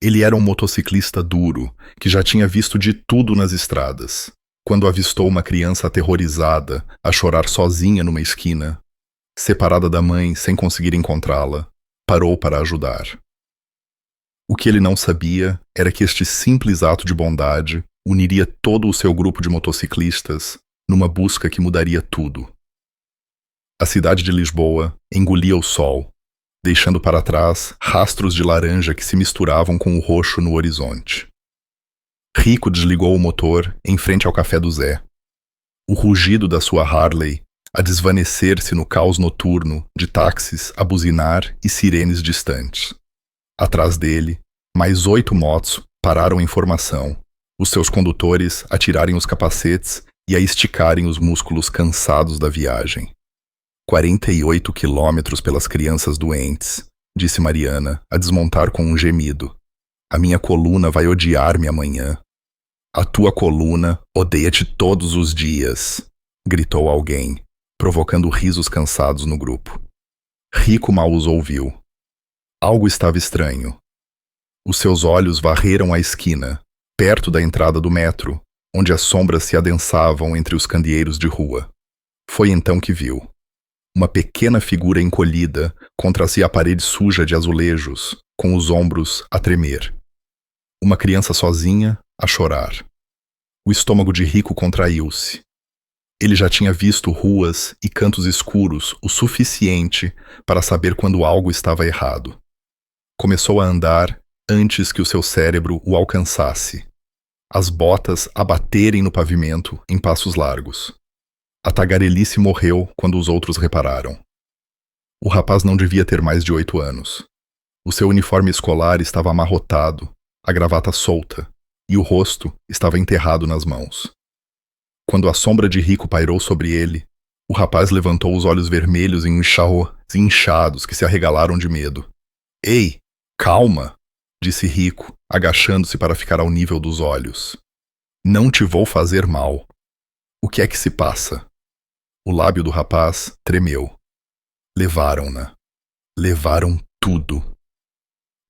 Ele era um motociclista duro, que já tinha visto de tudo nas estradas. Quando avistou uma criança aterrorizada a chorar sozinha numa esquina, separada da mãe sem conseguir encontrá-la, parou para ajudar. O que ele não sabia era que este simples ato de bondade uniria todo o seu grupo de motociclistas numa busca que mudaria tudo. A cidade de Lisboa engolia o sol, deixando para trás rastros de laranja que se misturavam com o roxo no horizonte. Rico desligou o motor em frente ao café do Zé. O rugido da sua Harley a desvanecer-se no caos noturno de táxis a buzinar e sirenes distantes. Atrás dele, mais 8 motos pararam em formação, os seus condutores a tirarem os capacetes e a esticarem os músculos cansados da viagem. 48 quilômetros pelas crianças doentes, disse Mariana, a desmontar com um gemido. A minha coluna vai odiar-me amanhã. A tua coluna odeia-te todos os dias, gritou alguém, provocando risos cansados no grupo. Rico mal os ouviu. Algo estava estranho. Os seus olhos varreram a esquina, perto da entrada do metro, onde as sombras se adensavam entre os candeeiros de rua. Foi então que viu uma pequena figura encolhida contra-se a parede suja de azulejos, com os ombros a tremer. Uma criança sozinha a chorar. O estômago de Rico contraiu-se. Ele já tinha visto ruas e cantos escuros o suficiente para saber quando algo estava errado. Começou a andar antes que o seu cérebro o alcançasse. As botas a baterem no pavimento em passos largos. A tagarelice morreu quando os outros repararam. O rapaz não devia ter mais de 8 anos. O seu uniforme escolar estava amarrotado, a gravata solta, e o rosto estava enterrado nas mãos. Quando a sombra de Rico pairou sobre ele, o rapaz levantou os olhos vermelhos em enxaos inchados que se arregalaram de medo. — Ei, calma! Disse Rico, agachando-se para ficar ao nível dos olhos. — Não te vou fazer mal. O que é que se passa? O lábio do rapaz tremeu. Levaram-na. Levaram tudo.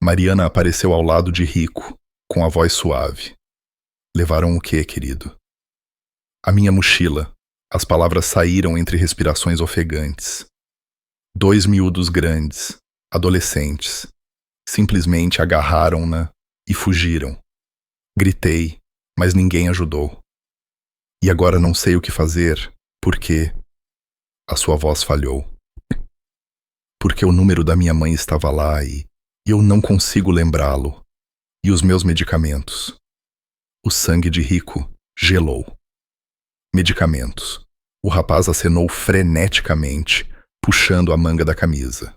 Mariana apareceu ao lado de Rico, com a voz suave. Levaram o quê, querido? A minha mochila. As palavras saíram entre respirações ofegantes. 2 miúdos grandes, adolescentes, simplesmente agarraram-na e fugiram. Gritei, mas ninguém ajudou. E agora não sei o que fazer, porque... A sua voz falhou. Porque o número da minha mãe estava lá e eu não consigo lembrá-lo. E os meus medicamentos. O sangue de Rico gelou. Medicamentos. O rapaz acenou freneticamente, puxando a manga da camisa.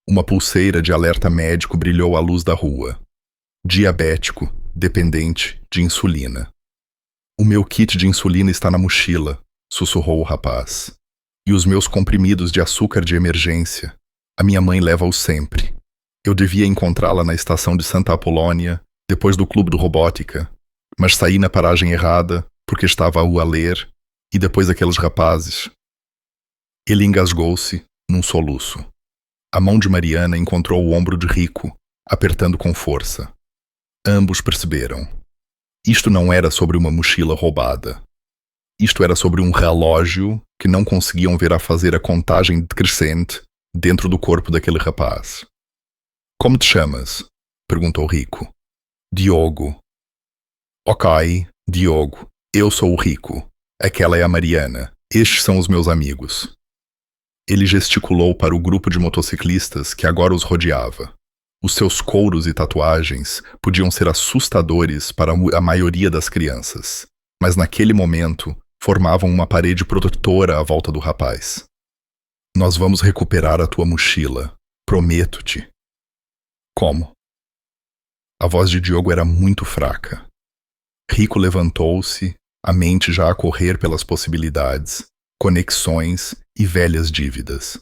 Uma pulseira de alerta médico brilhou à luz da rua. Diabético, dependente de insulina. O meu kit de insulina está na mochila, sussurrou o rapaz. E os meus comprimidos de açúcar de emergência. A minha mãe leva-os sempre. Eu devia encontrá-la na estação de Santa Apolónia, depois do clube do Robótica, mas saí na paragem errada, porque estava a ler, e depois aqueles rapazes. Ele engasgou-se num soluço. A mão de Mariana encontrou o ombro de Rico, apertando com força. Ambos perceberam. Isto não era sobre uma mochila roubada. Isto era sobre um relógio que não conseguiam ver a fazer a contagem decrescente dentro do corpo daquele rapaz. — Como te chamas? Perguntou Rico. — Diogo. — Ok, Diogo. Eu sou o Rico. Aquela é a Mariana. Estes são os meus amigos. Ele gesticulou para o grupo de motociclistas que agora os rodeava. Os seus couros e tatuagens podiam ser assustadores para a maioria das crianças, mas naquele momento formavam uma parede protetora à volta do rapaz. — Nós vamos recuperar a tua mochila. Prometo-te. — Como? A voz de Diogo era muito fraca. Rico levantou-se, a mente já a correr pelas possibilidades, conexões e velhas dívidas.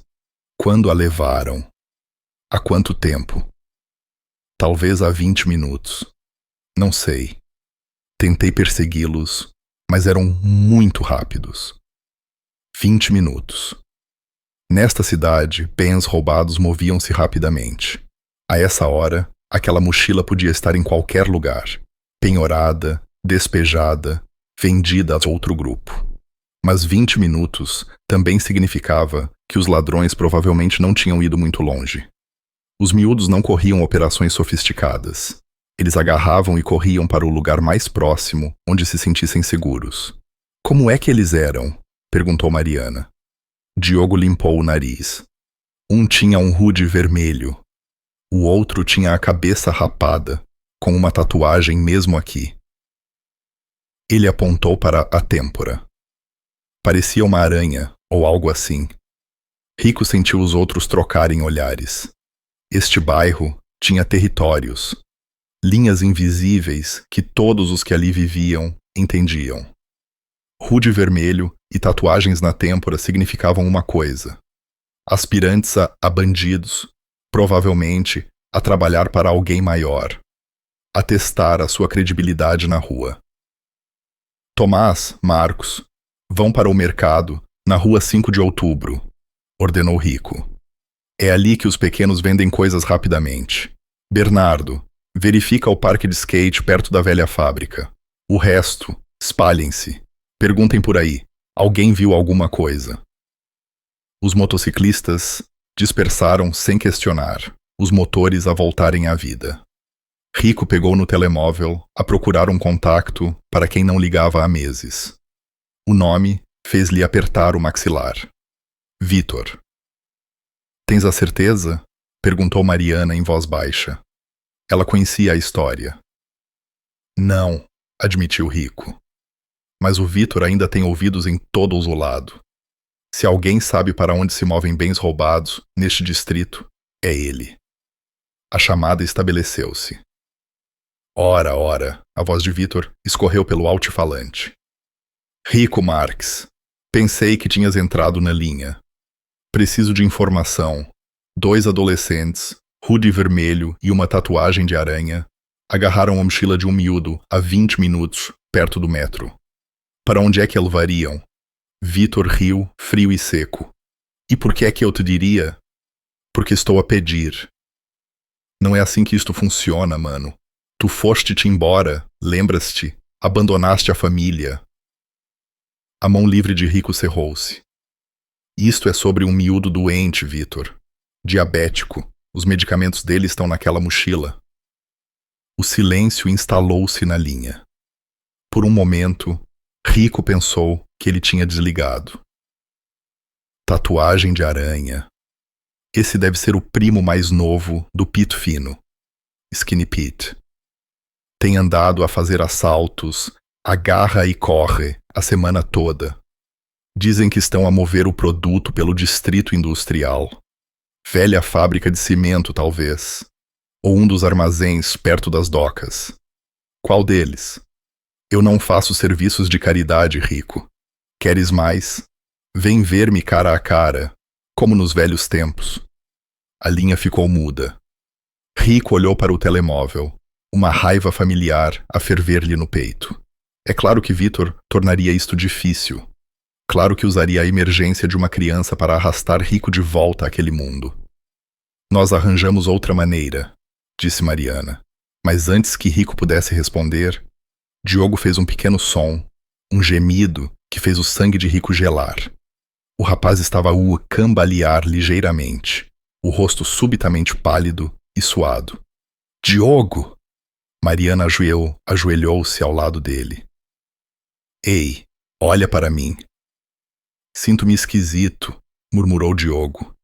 Quando a levaram? Há quanto tempo? Talvez há 20 minutos. Não sei. Tentei persegui-los, mas eram muito rápidos. 20 minutos. Nesta cidade, bens roubados moviam-se rapidamente. A essa hora, Aquela mochila podia estar em qualquer lugar, penhorada, despejada, vendida a outro grupo. Mas 20 minutos também significava que os ladrões provavelmente não tinham ido muito longe. Os miúdos não corriam operações sofisticadas. Eles agarravam e corriam para o lugar mais próximo, onde se sentissem seguros. Como é que eles eram? Perguntou Mariana. Diogo limpou o nariz. Um tinha um hoodie vermelho. O outro tinha a cabeça rapada, com uma tatuagem mesmo aqui. Ele apontou para a têmpora. Parecia uma aranha, ou algo assim. Rico sentiu os outros trocarem olhares. Este bairro tinha territórios, linhas invisíveis que todos os que ali viviam entendiam. Hoodie vermelho e tatuagens na têmpora significavam uma coisa: aspirantes a bandidos, provavelmente a trabalhar para alguém maior, a testar a sua credibilidade na rua. Tomás, Marcos, vão para o mercado, na rua 5 de outubro, ordenou Rico. É ali que os pequenos vendem coisas rapidamente. Bernardo, verifica o parque de skate perto da velha fábrica. O resto, espalhem-se. Perguntem por aí. Alguém viu alguma coisa? Os motociclistas dispersaram sem questionar, os motores a voltarem à vida. Rico pegou no telemóvel a procurar um contato para quem não ligava há meses. O nome fez-lhe apertar o maxilar. Vitor. Tens a certeza? Perguntou Mariana em voz baixa. Ela conhecia a história. Não, admitiu Rico. Mas o Vitor ainda tem ouvidos em todos os lados. Se alguém sabe para onde se movem bens roubados neste distrito, é ele. A chamada estabeleceu-se. Ora, ora, a voz de Vitor escorreu pelo altifalante. Rico Marques, pensei que tinhas entrado na linha. Preciso de informação. 2 adolescentes, hoodie vermelho e uma tatuagem de aranha, agarraram a mochila de um miúdo há 20 minutos, perto do metro. Para onde é que eles variam? Vitor riu, frio e seco. E por que é que eu te diria? Porque estou a pedir. Não é assim que isto funciona, mano. Tu foste-te embora, lembras-te? Abandonaste a família. A mão livre de Rico cerrou-se. Isto é sobre um miúdo doente, Vitor. Diabético. Os medicamentos dele estão naquela mochila. O silêncio instalou-se na linha. Por um momento, Rico pensou que ele tinha desligado. Tatuagem de aranha. Esse deve ser o primo mais novo do Pito Fino. Skinny Pete. Tem andado a fazer assaltos, agarra e corre a semana toda. Dizem que estão a mover o produto pelo distrito industrial. Velha fábrica de cimento, talvez. Ou um dos armazéns perto das docas. Qual deles? Eu não faço serviços de caridade, Rico. Queres mais? Vem ver-me cara a cara, como nos velhos tempos. A linha ficou muda. Rico olhou para o telemóvel, uma raiva familiar a ferver-lhe no peito. É claro que Vitor tornaria isto difícil. Claro que usaria a emergência de uma criança para arrastar Rico de volta àquele mundo. Nós arranjamos outra maneira, disse Mariana. Mas antes que Rico pudesse responder, Diogo fez um pequeno som, um gemido que fez o sangue de Rico gelar. O rapaz estava a cambalear ligeiramente, o rosto subitamente pálido e suado. Diogo! Mariana ajoelhou-se ao lado dele. Ei, olha para mim. Sinto-me esquisito, murmurou Diogo.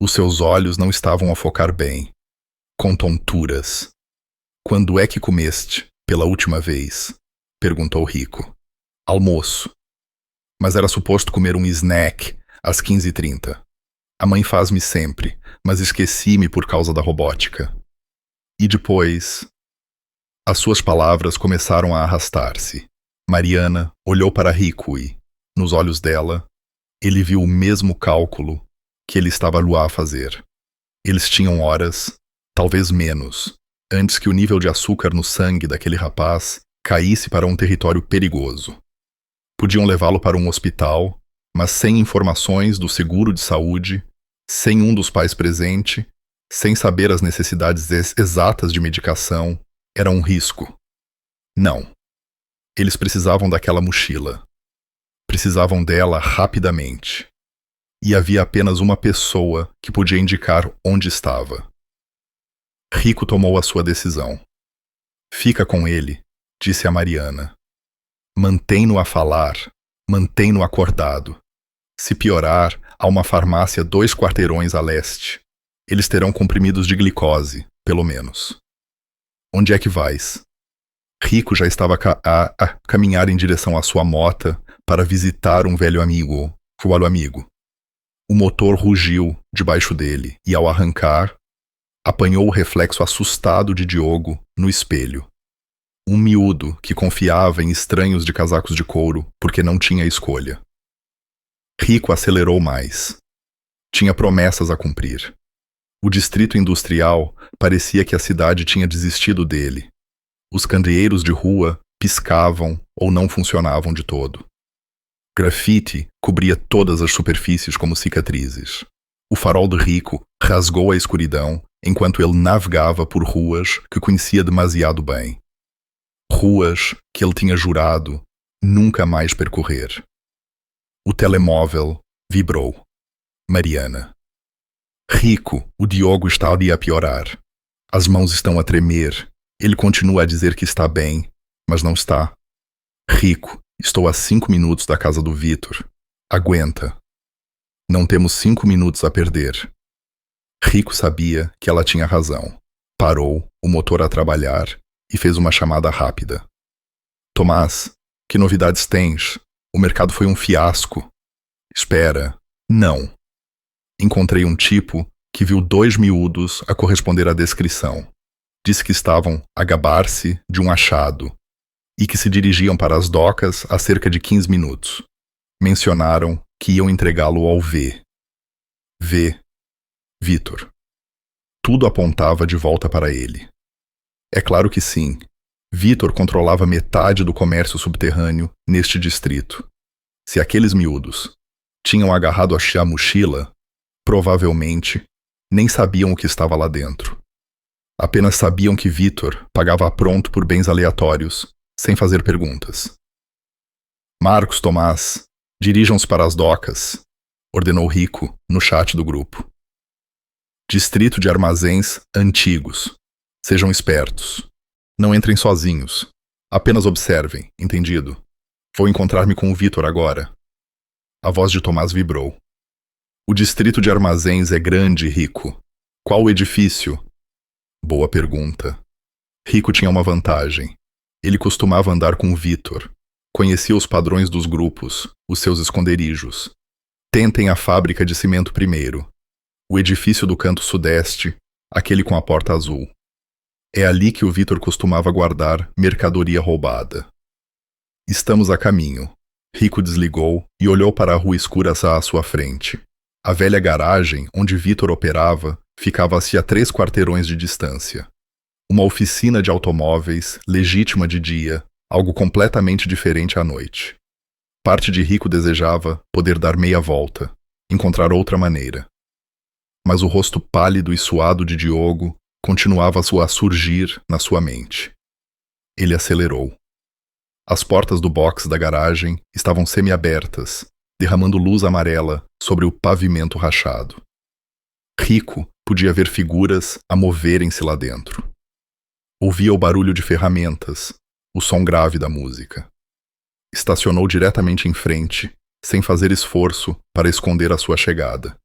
Os seus olhos não estavam a focar bem. Com tonturas. Quando é que comeste, pela última vez? Perguntou Rico. Almoço. Mas era suposto comer um snack às 15h30. A mãe faz-me sempre, mas esqueci-me por causa da robótica. E depois... As suas palavras começaram a arrastar-se. Mariana olhou para Rico e, nos olhos dela, ele viu o mesmo cálculo que ele estava a fazer. Eles tinham horas, talvez menos, antes que o nível de açúcar no sangue daquele rapaz caísse para um território perigoso. Podiam levá-lo para um hospital, mas sem informações do seguro de saúde, sem um dos pais presente sem saber as necessidades exatas de medicação, era um risco. Não. Eles precisavam daquela mochila. Precisavam dela rapidamente. E havia apenas uma pessoa que podia indicar onde estava. Rico tomou a sua decisão. Fica com ele, disse a Mariana. Mantém-no a falar, mantém-no acordado. Se piorar, há uma farmácia 2 quarteirões a leste. Eles terão comprimidos de glicose, pelo menos. Onde é que vais? Rico já estava a caminhar em direção à sua mota para visitar um velho amigo. O motor rugiu debaixo dele e, ao arrancar, apanhou o reflexo assustado de Diogo no espelho. Um miúdo que confiava em estranhos de casacos de couro porque não tinha escolha. Rico acelerou mais. Tinha promessas a cumprir. O distrito industrial parecia que a cidade tinha desistido dele. Os candeeiros de rua piscavam ou não funcionavam de todo. Grafite cobria todas as superfícies como cicatrizes. O farol de Rico rasgou a escuridão enquanto ele navegava por ruas que conhecia demasiado bem. Ruas que ele tinha jurado nunca mais percorrer. O telemóvel vibrou. Mariana. Rico, o Diogo está ali a piorar. As mãos estão a tremer. Ele continua a dizer que está bem, mas não está. Rico, estou a 5 minutos da casa do Vitor. Aguenta. Não temos 5 minutos a perder. Rico sabia que ela tinha razão. Parou o motor a trabalhar e fez uma chamada rápida. Tomás, que novidades tens? O mercado foi um fiasco. Espera. Não. Encontrei um tipo que viu 2 miúdos a corresponder à descrição. Disse que estavam a gabar-se de um achado e que se dirigiam para as docas há cerca de 15 minutos. Mencionaram que iam entregá-lo ao V. Vitor. Tudo apontava de volta para ele. É claro que sim. Vitor controlava metade do comércio subterrâneo neste distrito. Se aqueles miúdos tinham agarrado a mochila, provavelmente nem sabiam o que estava lá dentro. Apenas sabiam que Vitor pagava a pronto por bens aleatórios, sem fazer perguntas. Marcos, Tomás, dirijam-se para as docas, ordenou Rico no chat do grupo. Distrito de armazéns antigos. Sejam espertos. Não entrem sozinhos. Apenas observem, entendido? Vou encontrar-me com o Vitor agora. A voz de Tomás vibrou. O distrito de armazéns é grande, Rico. Qual o edifício? Boa pergunta. Rico tinha uma vantagem. Ele costumava andar com o Vitor. Conhecia os padrões dos grupos, os seus esconderijos. Tentem a fábrica de cimento primeiro. O edifício do canto sudeste, aquele com a porta azul. É ali que o Vitor costumava guardar mercadoria roubada. Estamos a caminho. Rico desligou e olhou para a rua escura à sua frente. A velha garagem onde Vitor operava ficava-se a 3 quarteirões de distância. Uma oficina de automóveis, legítima de dia, algo completamente diferente à noite. Parte de Rico desejava poder dar meia volta, encontrar outra maneira. Mas o rosto pálido e suado de Diogo continuava a surgir na sua mente. Ele acelerou. As portas do box da garagem estavam semiabertas, derramando luz amarela sobre o pavimento rachado. Rico podia ver figuras a moverem-se lá dentro. Ouvia o barulho de ferramentas, o som grave da música. Estacionou diretamente em frente, sem fazer esforço para esconder a sua chegada.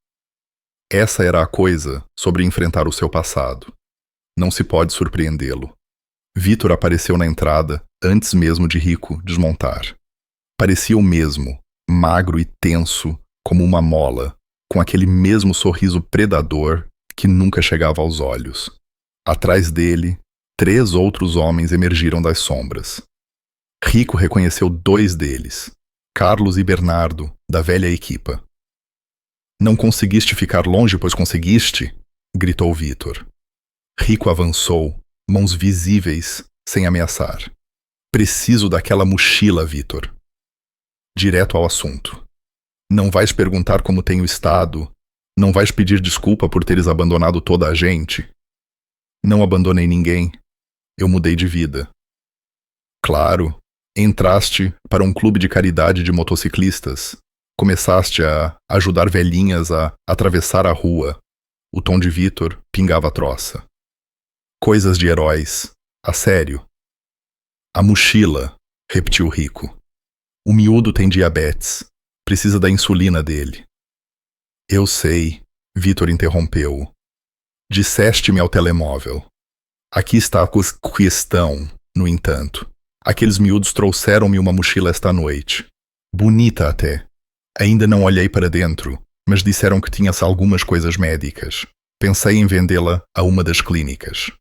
Essa era a coisa sobre enfrentar o seu passado. Não se pode surpreendê-lo. Vitor apareceu na entrada antes mesmo de Rico desmontar. Parecia o mesmo, magro e tenso como uma mola, com aquele mesmo sorriso predador que nunca chegava aos olhos. Atrás dele, 3 outros homens emergiram das sombras. Rico reconheceu 2 deles, Carlos e Bernardo, da velha equipa. Não conseguiste ficar longe, pois conseguiste? Gritou Vitor. Rico avançou, mãos visíveis, sem ameaçar. Preciso daquela mochila, Vitor. Direto ao assunto. Não vais perguntar como tenho estado, Não vais pedir desculpa por teres abandonado toda a gente? Não abandonei ninguém. Eu mudei de vida. Claro, entraste para um clube de caridade de motociclistas. Começaste a ajudar velhinhas a atravessar a rua. O tom de Vitor pingava a troça. Coisas de heróis. A sério. A mochila, repetiu Rico. O miúdo tem diabetes. Precisa da insulina dele. Eu sei, Vitor interrompeu-o. Disseste-me ao telemóvel. Aqui está a questão, no entanto. Aqueles miúdos trouxeram-me uma mochila esta noite. Bonita até. Ainda não olhei para dentro, mas disseram que tinha-se algumas coisas médicas. Pensei em vendê-la a uma das clínicas.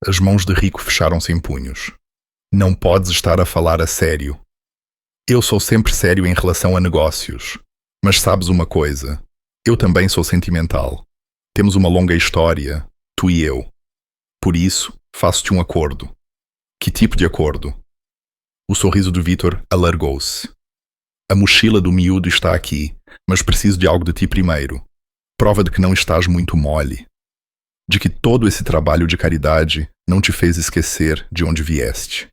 As mãos de Rico fecharam-se em punhos. Não podes estar a falar a sério. Eu sou sempre sério em relação a negócios. Mas sabes uma coisa? Eu também sou sentimental. Temos uma longa história, tu e eu. Por isso, faço-te um acordo. Que tipo de acordo? O sorriso de Vitor alargou-se. A mochila do miúdo está aqui, mas preciso de algo de ti primeiro. Prova de que não estás muito mole. De que todo esse trabalho de caridade não te fez esquecer de onde vieste.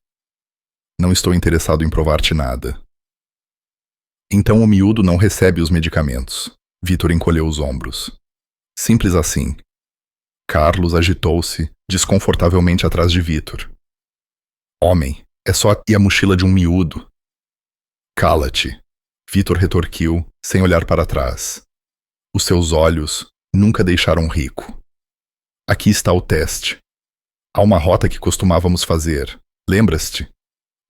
Não estou interessado em provar-te nada. Então o miúdo não recebe os medicamentos. Vitor encolheu os ombros. Simples assim. Carlos agitou-se desconfortavelmente atrás de Vitor. Homem, é só a mochila de um miúdo. Cala-te, Vitor retorquiu, sem olhar para trás. Os seus olhos nunca deixaram Rico. Aqui está o teste. Há uma rota que costumávamos fazer, lembras-te?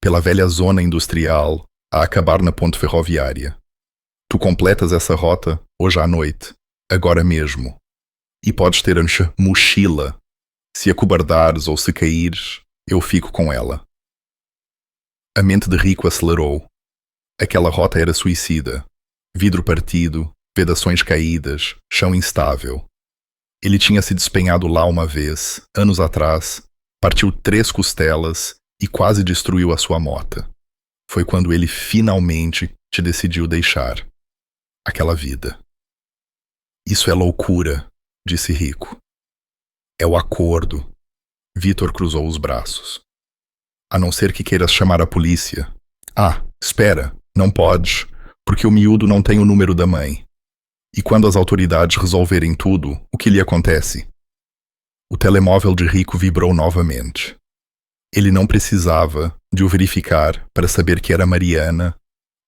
Pela velha zona industrial, a acabar na ponte ferroviária. Tu completas essa rota hoje à noite, agora mesmo. E podes ter a mochila. Se acobardares ou se caíres, eu fico com ela. A mente de Rico acelerou. Aquela rota era suicida. Vidro partido, vedações caídas, chão instável. Ele tinha se despenhado lá uma vez, anos atrás, partiu 3 costelas e quase destruiu a sua mota. Foi quando ele finalmente te decidiu deixar. Aquela vida. Isso é loucura, disse Rico. É o acordo. Vitor cruzou os braços. A não ser que queiras chamar a polícia. Ah, espera, não podes, porque o miúdo não tem o número da mãe. E quando as autoridades resolverem tudo, o que lhe acontece? O telemóvel de Rico vibrou novamente. Ele não precisava de o verificar para saber que era Mariana,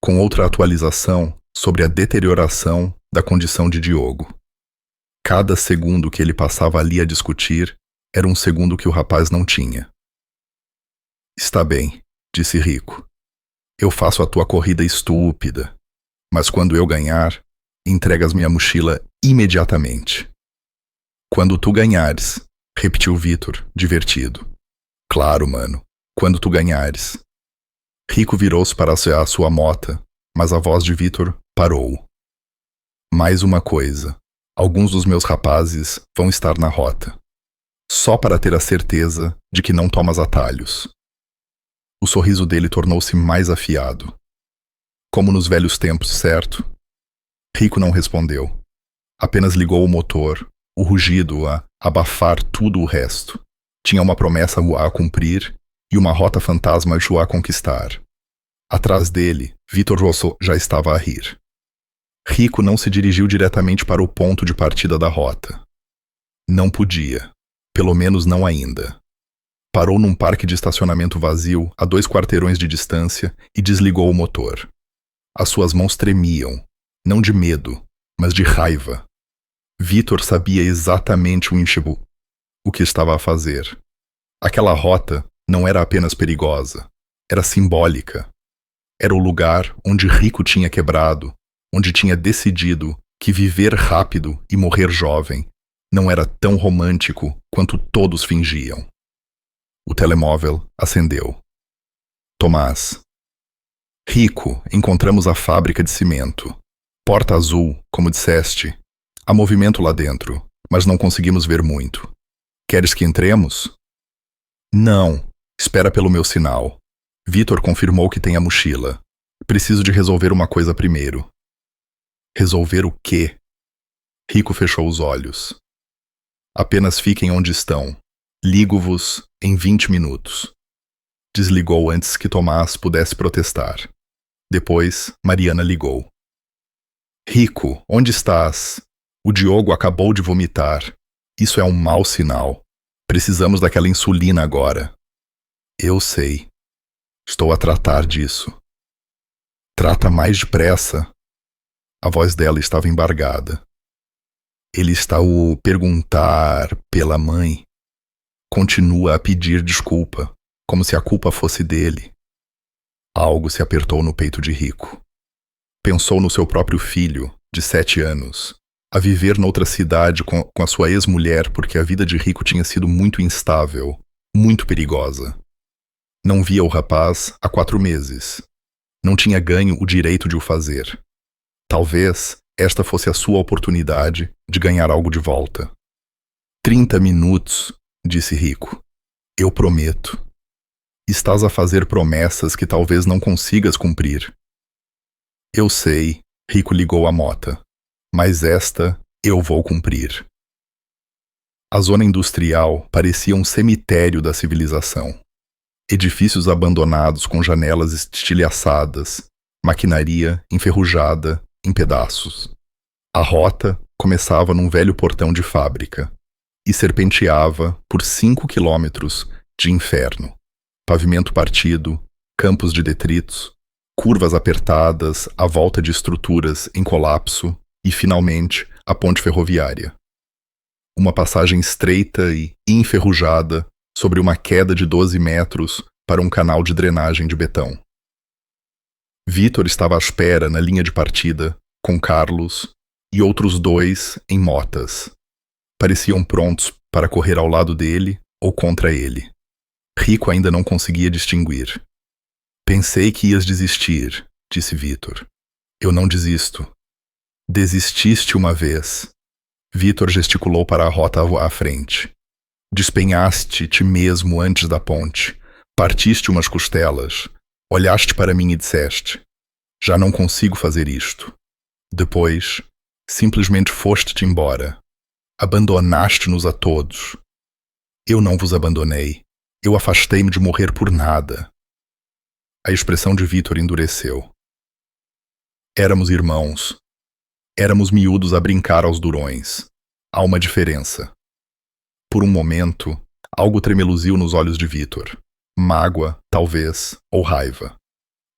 com outra atualização sobre a deterioração da condição de Diogo. Cada segundo que ele passava ali a discutir era um segundo que o rapaz não tinha. Está bem, disse Rico. Eu faço a tua corrida estúpida, mas quando eu ganhar, entregas minha mochila imediatamente. Quando tu ganhares, repetiu Vitor, divertido. Claro, mano, quando tu ganhares. Rico virou-se para a sua mota, mas a voz de Vitor parou. Mais uma coisa, alguns dos meus rapazes vão estar na rota. Só para ter a certeza de que não tomas atalhos. O sorriso dele tornou-se mais afiado. Como nos velhos tempos, certo? Rico não respondeu. Apenas ligou o motor, o rugido a abafar tudo o resto. Tinha uma promessa a cumprir e uma rota fantasma a conquistar. Atrás dele, Vitor Rosso já estava a rir. Rico não se dirigiu diretamente para o ponto de partida da rota. Não podia. Pelo menos não ainda. Parou num parque de estacionamento vazio a 2 quarteirões de distância e desligou o motor. As suas mãos tremiam, não de medo, mas de raiva. Vitor sabia exatamente o que estava a fazer. Aquela rota não era apenas perigosa, era simbólica. Era o lugar onde Rico tinha quebrado, onde tinha decidido que viver rápido e morrer jovem não era tão romântico quanto todos fingiam. O telemóvel acendeu. Tomás. Rico, encontramos a fábrica de cimento. Porta azul, como disseste. Há movimento lá dentro, mas não conseguimos ver muito. Queres que entremos? Não. Espera pelo meu sinal. Vitor confirmou que tem a mochila. Preciso de resolver uma coisa primeiro. Resolver o quê? Rico fechou os olhos. Apenas fiquem onde estão. Ligo-vos em 20 minutos. Desligou antes que Tomás pudesse protestar. Depois, Mariana ligou. Rico, onde estás? O Diogo acabou de vomitar. Isso é um mau sinal. Precisamos daquela insulina agora. Eu sei. Estou a tratar disso. Trata mais depressa. A voz dela estava embargada. Ele está a perguntar pela mãe. Continua a pedir desculpa, como se a culpa fosse dele. Algo se apertou no peito de Rico. Pensou no seu próprio filho, de 7 anos, a viver noutra cidade com a sua ex-mulher porque a vida de Rico tinha sido muito instável, muito perigosa. Não via o rapaz há 4 meses. Não tinha ganho o direito de o fazer. Talvez esta fosse a sua oportunidade de ganhar algo de volta. 30 minutos, disse Rico. Eu prometo. Estás a fazer promessas que talvez não consigas cumprir. Eu sei, Rico ligou a mota. Mas esta eu vou cumprir. A zona industrial parecia um cemitério da civilização. Edifícios abandonados com janelas estilhaçadas, maquinaria enferrujada em pedaços. A rota começava num velho portão de fábrica e serpenteava por 5 quilômetros de inferno. Pavimento partido, campos de detritos, curvas apertadas à volta de estruturas em colapso e, finalmente, a ponte ferroviária. Uma passagem estreita e enferrujada sobre uma queda de 12 metros para um canal de drenagem de betão. Vítor estava à espera na linha de partida, com Carlos e outros 2 em motas. Pareciam prontos para correr ao lado dele ou contra ele. Rico ainda não conseguia distinguir. Pensei que ias desistir, disse Vítor. Eu não desisto. Desististe uma vez. Vítor gesticulou para a rota à frente. Despenhaste-te mesmo antes da ponte. Partiste umas costelas. Olhaste para mim e disseste: já não consigo fazer isto. Depois, simplesmente foste-te embora. Abandonaste-nos a todos. Eu não vos abandonei. Eu afastei-me de morrer por nada. A expressão de Vítor endureceu. Éramos irmãos. Éramos miúdos a brincar aos durões. Há uma diferença. Por um momento, algo tremeluziu nos olhos de Vítor. Mágoa, talvez, ou raiva.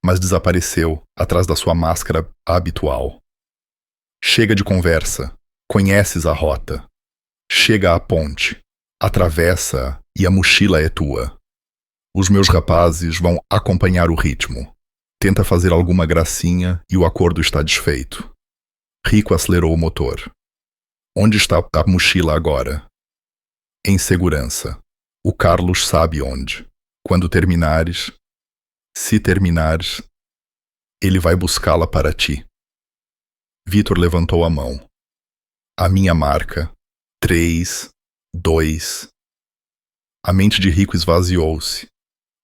Mas desapareceu atrás da sua máscara habitual. Chega de conversa. Conheces a rota. Chega à ponte. Atravessa e a mochila é tua. Os meus rapazes vão acompanhar o ritmo. Tenta fazer alguma gracinha e o acordo está desfeito. Rico acelerou o motor. Onde está a mochila agora? Em segurança. O Carlos sabe onde. Quando terminares, se terminares, ele vai buscá-la para ti. Vítor levantou a mão. A minha marca. 3, 2. A mente de Rico esvaziou-se.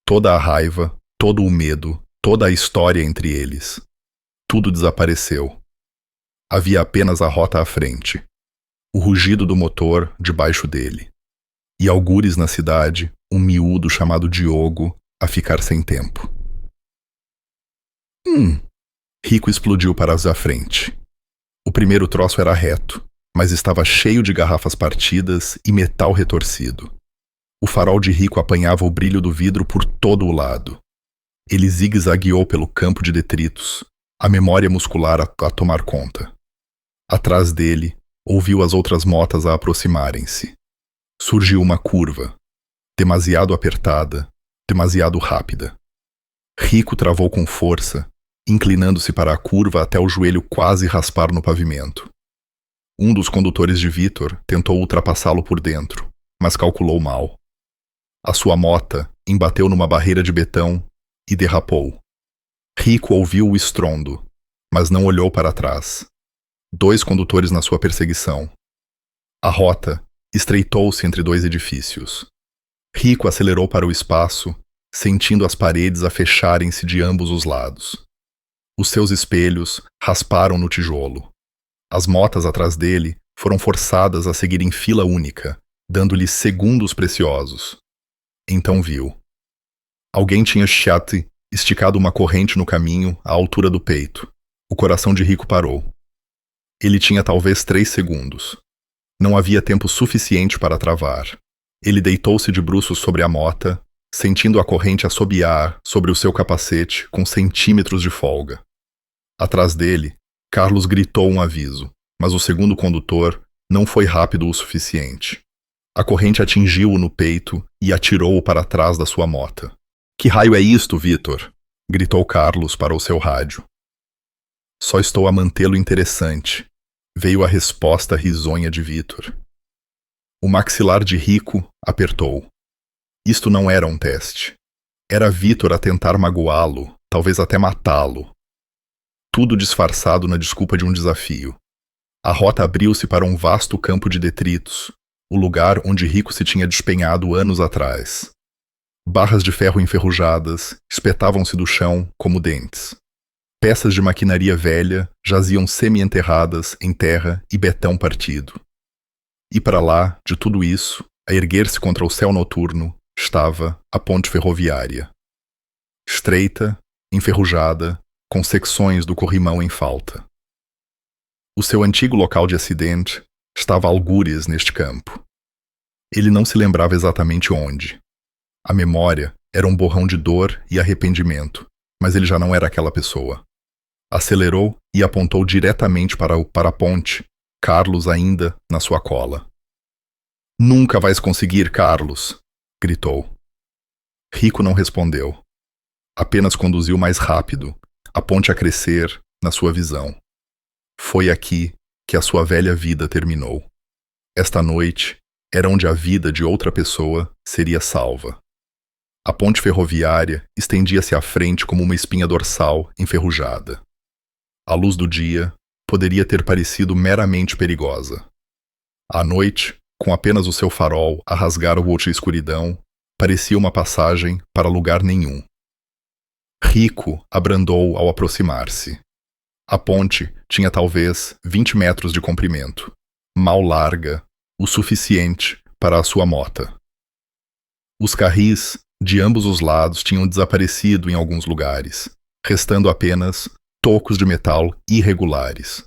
Toda a raiva, todo o medo, toda a história entre eles. Tudo desapareceu. Havia apenas a rota à frente. O rugido do motor debaixo dele. E algures na cidade, um miúdo chamado Diogo a ficar sem tempo. Rico explodiu para a frente. O primeiro troço era reto, mas estava cheio de garrafas partidas e metal retorcido. O farol de Rico apanhava o brilho do vidro por todo o lado. Ele zigue-zagueou pelo campo de detritos, a memória muscular a tomar conta. Atrás dele, ouviu as outras motas a aproximarem-se. Surgiu uma curva, demasiado apertada, demasiado rápida. Rico travou com força, inclinando-se para a curva até o joelho quase raspar no pavimento. Um dos condutores de Vítor tentou ultrapassá-lo por dentro, mas calculou mal. A sua mota embateu numa barreira de betão e derrapou. Rico ouviu o estrondo, mas não olhou para trás. 2 condutores na sua perseguição. A rota estreitou-se entre 2 edifícios. Rico acelerou para o espaço, sentindo as paredes a fecharem-se de ambos os lados. Os seus espelhos rasparam no tijolo. As motas atrás dele foram forçadas a seguir em fila única, dando-lhe segundos preciosos. Então viu. Alguém tinha esticado uma corrente no caminho à altura do peito. O coração de Rico parou. Ele tinha talvez 3 segundos. Não havia tempo suficiente para travar. Ele deitou-se de bruços sobre a mota, sentindo a corrente assobiar sobre o seu capacete com centímetros de folga. Atrás dele, Carlos gritou um aviso, mas o segundo condutor não foi rápido o suficiente. A corrente atingiu-o no peito e atirou-o para trás da sua mota. "Que raio é isto, Vitor?" gritou Carlos para o seu rádio. "Só estou a mantê-lo interessante", veio a resposta risonha de Vitor. O maxilar de Rico apertou. Isto não era um teste. Era Vitor a tentar magoá-lo, talvez até matá-lo. Tudo disfarçado na desculpa de um desafio. A rota abriu-se para um vasto campo de detritos, o lugar onde Rico se tinha despenhado anos atrás. Barras de ferro enferrujadas espetavam-se do chão como dentes. Peças de maquinaria velha jaziam semi-enterradas em terra e betão partido. E para lá, de tudo isso, a erguer-se contra o céu noturno, estava a ponte ferroviária. Estreita, enferrujada, com secções do corrimão em falta. O seu antigo local de acidente estava a algures neste campo. Ele não se lembrava exatamente onde. A memória era um borrão de dor e arrependimento, mas ele já não era aquela pessoa. Acelerou e apontou diretamente para a ponte, Carlos ainda na sua cola. "Nunca vais conseguir, Carlos!" gritou. Rico não respondeu. Apenas conduziu mais rápido, a ponte a crescer na sua visão. Foi aqui que a sua velha vida terminou. Esta noite era onde a vida de outra pessoa seria salva. A ponte ferroviária estendia-se à frente como uma espinha dorsal enferrujada. A luz do dia poderia ter parecido meramente perigosa. À noite, com apenas o seu farol a rasgar a escuridão, parecia uma passagem para lugar nenhum. Rico abrandou ao aproximar-se. A ponte tinha talvez 20 metros de comprimento, mal larga, o suficiente para a sua mota. Os carris de ambos os lados tinham desaparecido em alguns lugares, restando apenas tocos de metal irregulares.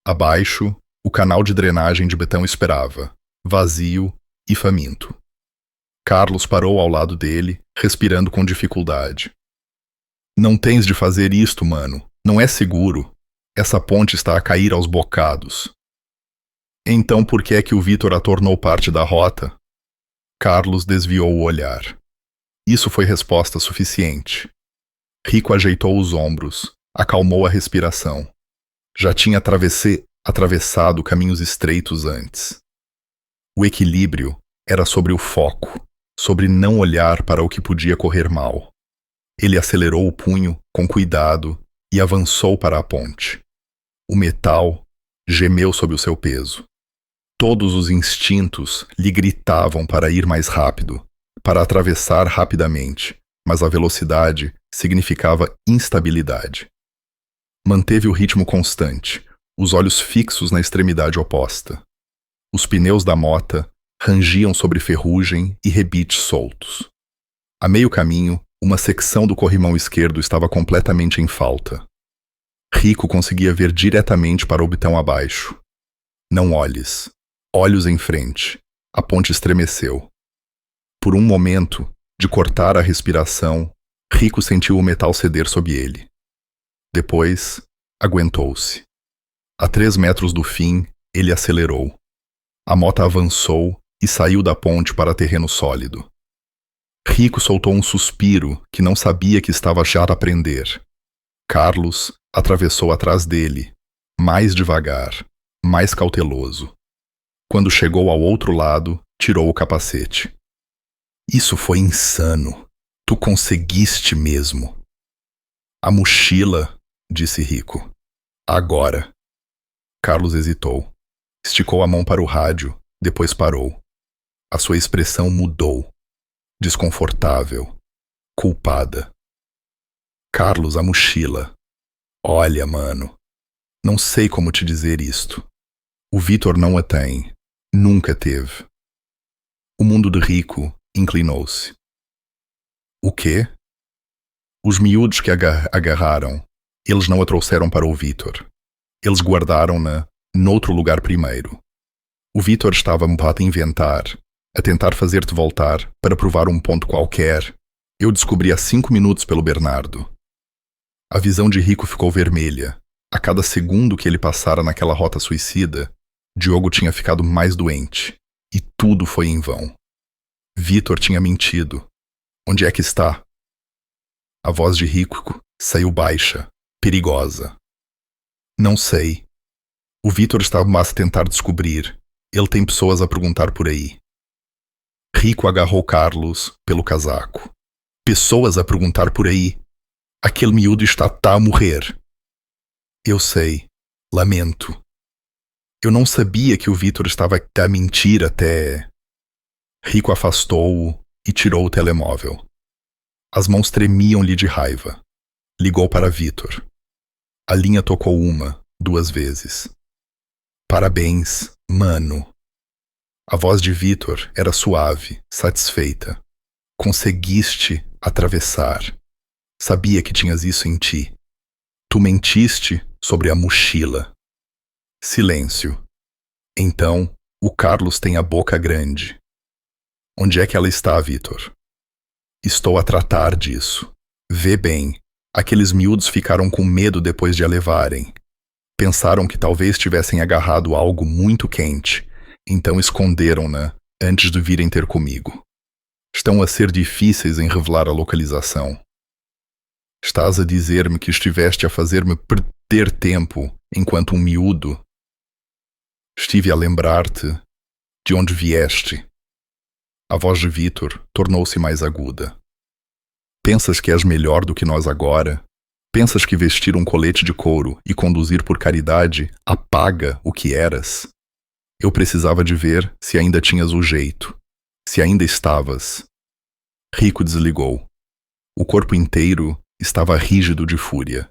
Abaixo, o canal de drenagem de betão esperava, vazio e faminto. Carlos parou ao lado dele, respirando com dificuldade. "Não tens de fazer isto, mano. Não é seguro. Essa ponte está a cair aos bocados." "Então por que é que o Vitor a tornou parte da rota?" Carlos desviou o olhar. Isso foi resposta suficiente. Rico ajeitou os ombros, acalmou a respiração. Já tinha atravessado caminhos estreitos antes. O equilíbrio era sobre o foco, sobre não olhar para o que podia correr mal. Ele acelerou o punho com cuidado e avançou para a ponte. O metal gemeu sob o seu peso. Todos os instintos lhe gritavam para ir mais rápido, para atravessar rapidamente, mas a velocidade significava instabilidade. Manteve o ritmo constante, os olhos fixos na extremidade oposta. Os pneus da mota rangiam sobre ferrugem e rebites soltos. A meio caminho, uma secção do corrimão esquerdo estava completamente em falta. Rico conseguia ver diretamente para o bitão abaixo. "Não olhes. Olhos em frente." A ponte estremeceu. Por um momento, de cortar a respiração, Rico sentiu o metal ceder sob ele. Depois, aguentou-se. A 3 metros do fim, ele acelerou. A moto avançou e saiu da ponte para terreno sólido. Rico soltou um suspiro que não sabia que estava já a prender. Carlos atravessou atrás dele, mais devagar, mais cauteloso. Quando chegou ao outro lado, tirou o capacete. "Isso foi insano. Tu conseguiste mesmo." "A mochila", disse Rico. "Agora." Carlos hesitou. Esticou a mão para o rádio, depois parou. A sua expressão mudou. Desconfortável. Culpada. "Carlos, a mochila. Olha, mano. Não sei como te dizer isto. O Vitor não a tem. Nunca teve. O mundo de Rico inclinou-se. O quê? Os miúdos que agarraram, eles não a trouxeram para o Vitor. Eles guardaram-na noutro lugar primeiro. O Vitor estava a inventar, a tentar fazer-te voltar para provar um ponto qualquer. Eu descobri há 5 minutos pelo Bernardo. A visão de Rico ficou vermelha. A cada segundo que ele passara naquela rota suicida, Diogo tinha ficado mais doente. E tudo foi em vão. Vitor tinha mentido. Onde é que está? A voz de Rico saiu baixa, perigosa. Não sei. O Vitor estava a tentar descobrir. Ele tem pessoas a perguntar por aí. Rico agarrou Carlos pelo casaco. Pessoas a perguntar por aí. Aquele miúdo está a morrer. Eu sei. Lamento. Eu não sabia que o Vitor estava a mentir até... Rico afastou-o e tirou o telemóvel. As mãos tremiam-lhe de raiva. Ligou para Vitor. A linha tocou 1, 2 vezes. Parabéns, mano. A voz de Vitor era suave, satisfeita. Conseguiste atravessar. Sabia que tinhas isso em ti. Tu mentiste sobre a mochila. Silêncio. Então, o Carlos tem a boca grande. Onde é que ela está, Vitor? Estou a tratar disso. Vê bem, aqueles miúdos ficaram com medo depois de a levarem. Pensaram que talvez tivessem agarrado algo muito quente, então esconderam-na antes de virem ter comigo. Estão a ser difíceis em revelar a localização. Estás a dizer-me que estiveste a fazer-me perder tempo enquanto um miúdo? Estive a lembrar-te de onde vieste. A voz de Vitor tornou-se mais aguda. Pensas que és melhor do que nós agora? Pensas que vestir um colete de couro e conduzir por caridade apaga o que eras? Eu precisava de ver se ainda tinhas o jeito, se ainda estavas. Rico desligou. O corpo inteiro estava rígido de fúria.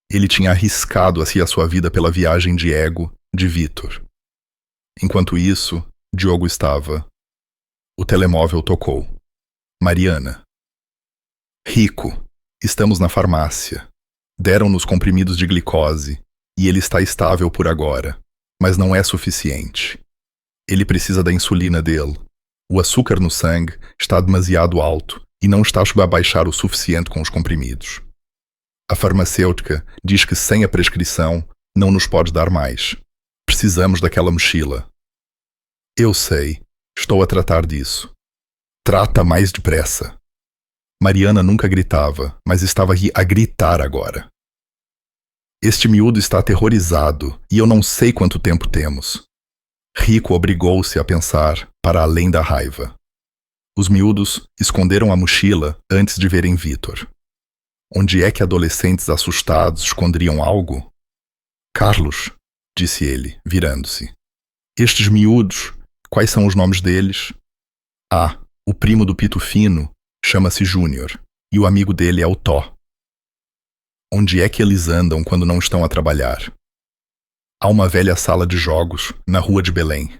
Ele tinha arriscado a sua vida pela viagem de ego de Vitor. Enquanto isso, Diogo estava... O telemóvel tocou. Mariana. Rico, estamos na farmácia. Deram-nos comprimidos de glicose e ele está estável por agora, mas não é suficiente. Ele precisa da insulina dele. O açúcar no sangue está demasiado alto e não está a baixar o suficiente com os comprimidos. A farmacêutica diz que sem a prescrição não nos pode dar mais. Precisamos daquela mochila. Eu sei. Estou a tratar disso. Trata mais depressa. Mariana nunca gritava, mas estava a gritar agora. Este miúdo está aterrorizado e eu não sei quanto tempo temos. Rico obrigou-se a pensar para além da raiva. Os miúdos esconderam a mochila antes de verem Vitor. Onde é que adolescentes assustados esconderiam algo? Carlos, disse ele, virando-se. Estes miúdos... Quais são os nomes deles? Ah, o primo do Pito Fino chama-se Júnior, e o amigo dele é o Tó. Onde é que eles andam quando não estão a trabalhar? Há uma velha sala de jogos na rua de Belém.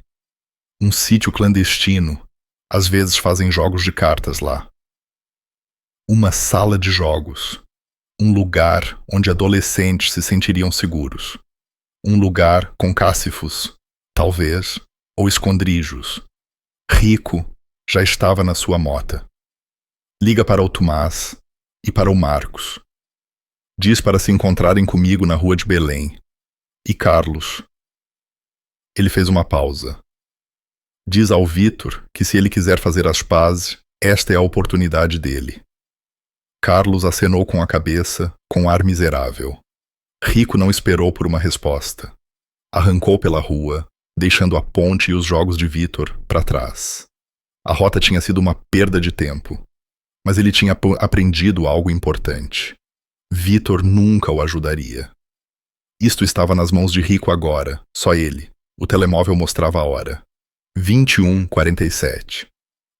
Um sítio clandestino. Às vezes fazem jogos de cartas lá. Uma sala de jogos. Um lugar onde adolescentes se sentiriam seguros. Um lugar com cássifos, talvez... ou escondrijos. Rico já estava na sua mota. Liga para o Tomás e para o Marcos. Diz para se encontrarem comigo na rua de Belém. E Carlos. Ele fez uma pausa. Diz ao Vitor que se ele quiser fazer as pazes, esta é a oportunidade dele. Carlos acenou com a cabeça, com ar miserável. Rico não esperou por uma resposta. Arrancou pela rua, deixando a ponte e os jogos de Vitor para trás. A rota tinha sido uma perda de tempo, mas ele tinha aprendido algo importante. Vitor nunca o ajudaria. Isto estava nas mãos de Rico agora, só ele. O telemóvel mostrava a hora. 21h47.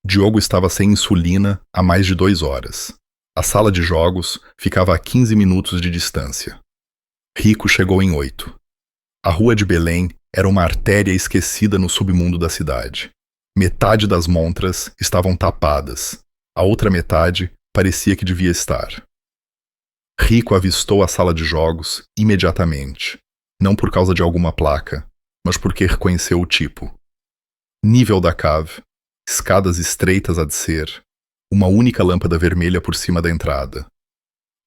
Diogo estava sem insulina há mais de 2 horas. A sala de jogos ficava a 15 minutos de distância. Rico chegou em 8. A rua de Belém era uma artéria esquecida no submundo da cidade. Metade das montras estavam tapadas. A outra metade parecia que devia estar. Rico avistou a sala de jogos imediatamente, não por causa de alguma placa, mas porque reconheceu o tipo. Nível da cave, escadas estreitas a descer, uma única lâmpada vermelha por cima da entrada.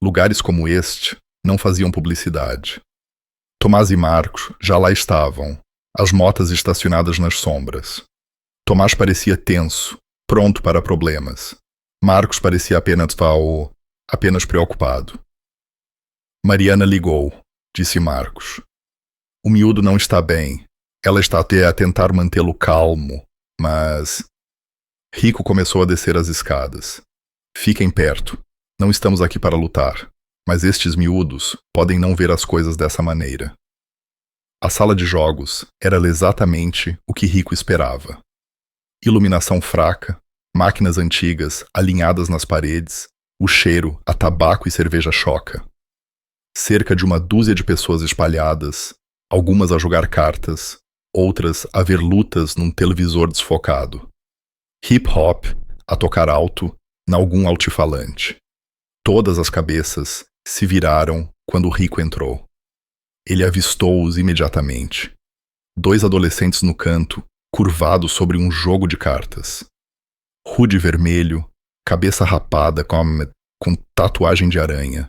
Lugares como este não faziam publicidade. Tomás e Marcos já lá estavam, as motas estacionadas nas sombras. Tomás parecia tenso, pronto para problemas. Marcos parecia apenas preocupado. Mariana ligou, disse Marcos. O miúdo não está bem. Ela está até a tentar mantê-lo calmo, mas... Rico começou a descer as escadas. Fiquem perto. Não estamos aqui para lutar, mas estes miúdos podem não ver as coisas dessa maneira. A sala de jogos era exatamente o que Rico esperava. Iluminação fraca, máquinas antigas alinhadas nas paredes, o cheiro a tabaco e cerveja choca. Cerca de uma dúzia de pessoas espalhadas, algumas a jogar cartas, outras a ver lutas num televisor desfocado. Hip-hop a tocar alto em algum altifalante. Todas as cabeças se viraram quando o Rico entrou. Ele avistou-os imediatamente. 2 adolescentes no canto, curvados sobre um jogo de cartas. Rude vermelho, cabeça rapada com tatuagem de aranha.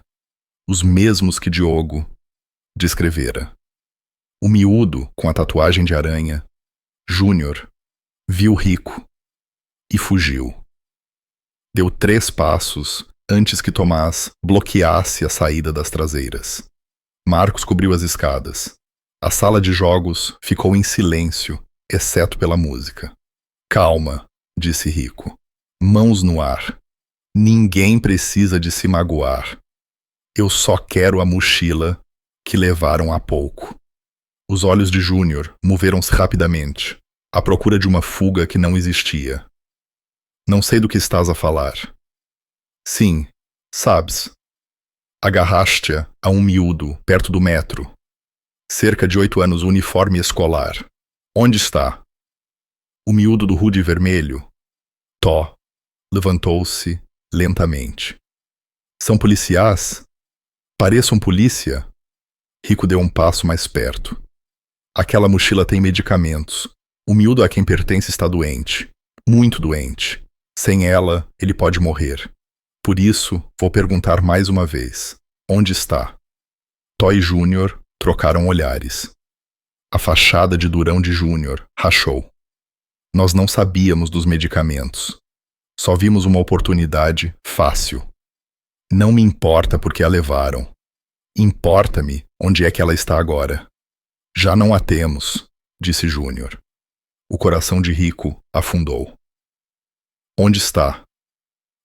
Os mesmos que Diogo descrevera. O miúdo com a tatuagem de aranha, Júnior, viu Rico e fugiu. Deu 3 passos antes que Tomás bloqueasse a saída das traseiras. Marcos cobriu as escadas. A sala de jogos ficou em silêncio, exceto pela música. Calma, disse Rico. Mãos no ar. Ninguém precisa de se magoar. Eu só quero a mochila que levaram há pouco. Os olhos de Júnior moveram-se rapidamente, à procura de uma fuga que não existia. Não sei do que estás a falar. Sim, sabes. Agarraste-a a um miúdo, perto do metro. Cerca de 8 anos, uniforme escolar. Onde está? O miúdo do hoodie vermelho? Tó. Levantou-se lentamente. São policiais? Pareçam polícia? Rico deu um passo mais perto. Aquela mochila tem medicamentos. O miúdo a quem pertence está doente. Muito doente. Sem ela, ele pode morrer. Por isso, vou perguntar mais uma vez. Onde está? Tó e Júnior trocaram olhares. A fachada de durão de Júnior rachou. Nós não sabíamos dos medicamentos. Só vimos uma oportunidade fácil. Não me importa porque a levaram. Importa-me onde é que ela está agora. Já não a temos, disse Júnior. O coração de Rico afundou. Onde está?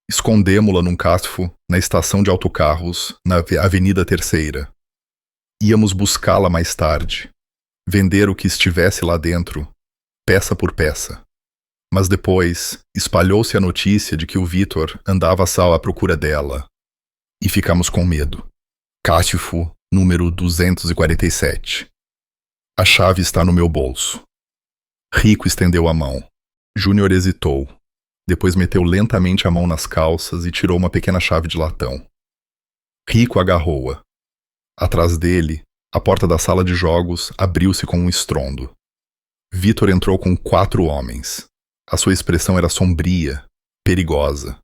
Escondemo-la num castro na estação de autocarros, na Avenida Terceira. Íamos buscá-la mais tarde, vender o que estivesse lá dentro, peça por peça. Mas depois espalhou-se a notícia de que o Vitor andava à procura dela. E ficamos com medo. Castro número 247. A chave está no meu bolso. Rico estendeu a mão. Júnior hesitou. Depois meteu lentamente a mão nas calças e tirou uma pequena chave de latão. Rico agarrou-a. Atrás dele, a porta da sala de jogos abriu-se com um estrondo. Vitor entrou com 4 homens. A sua expressão era sombria, perigosa.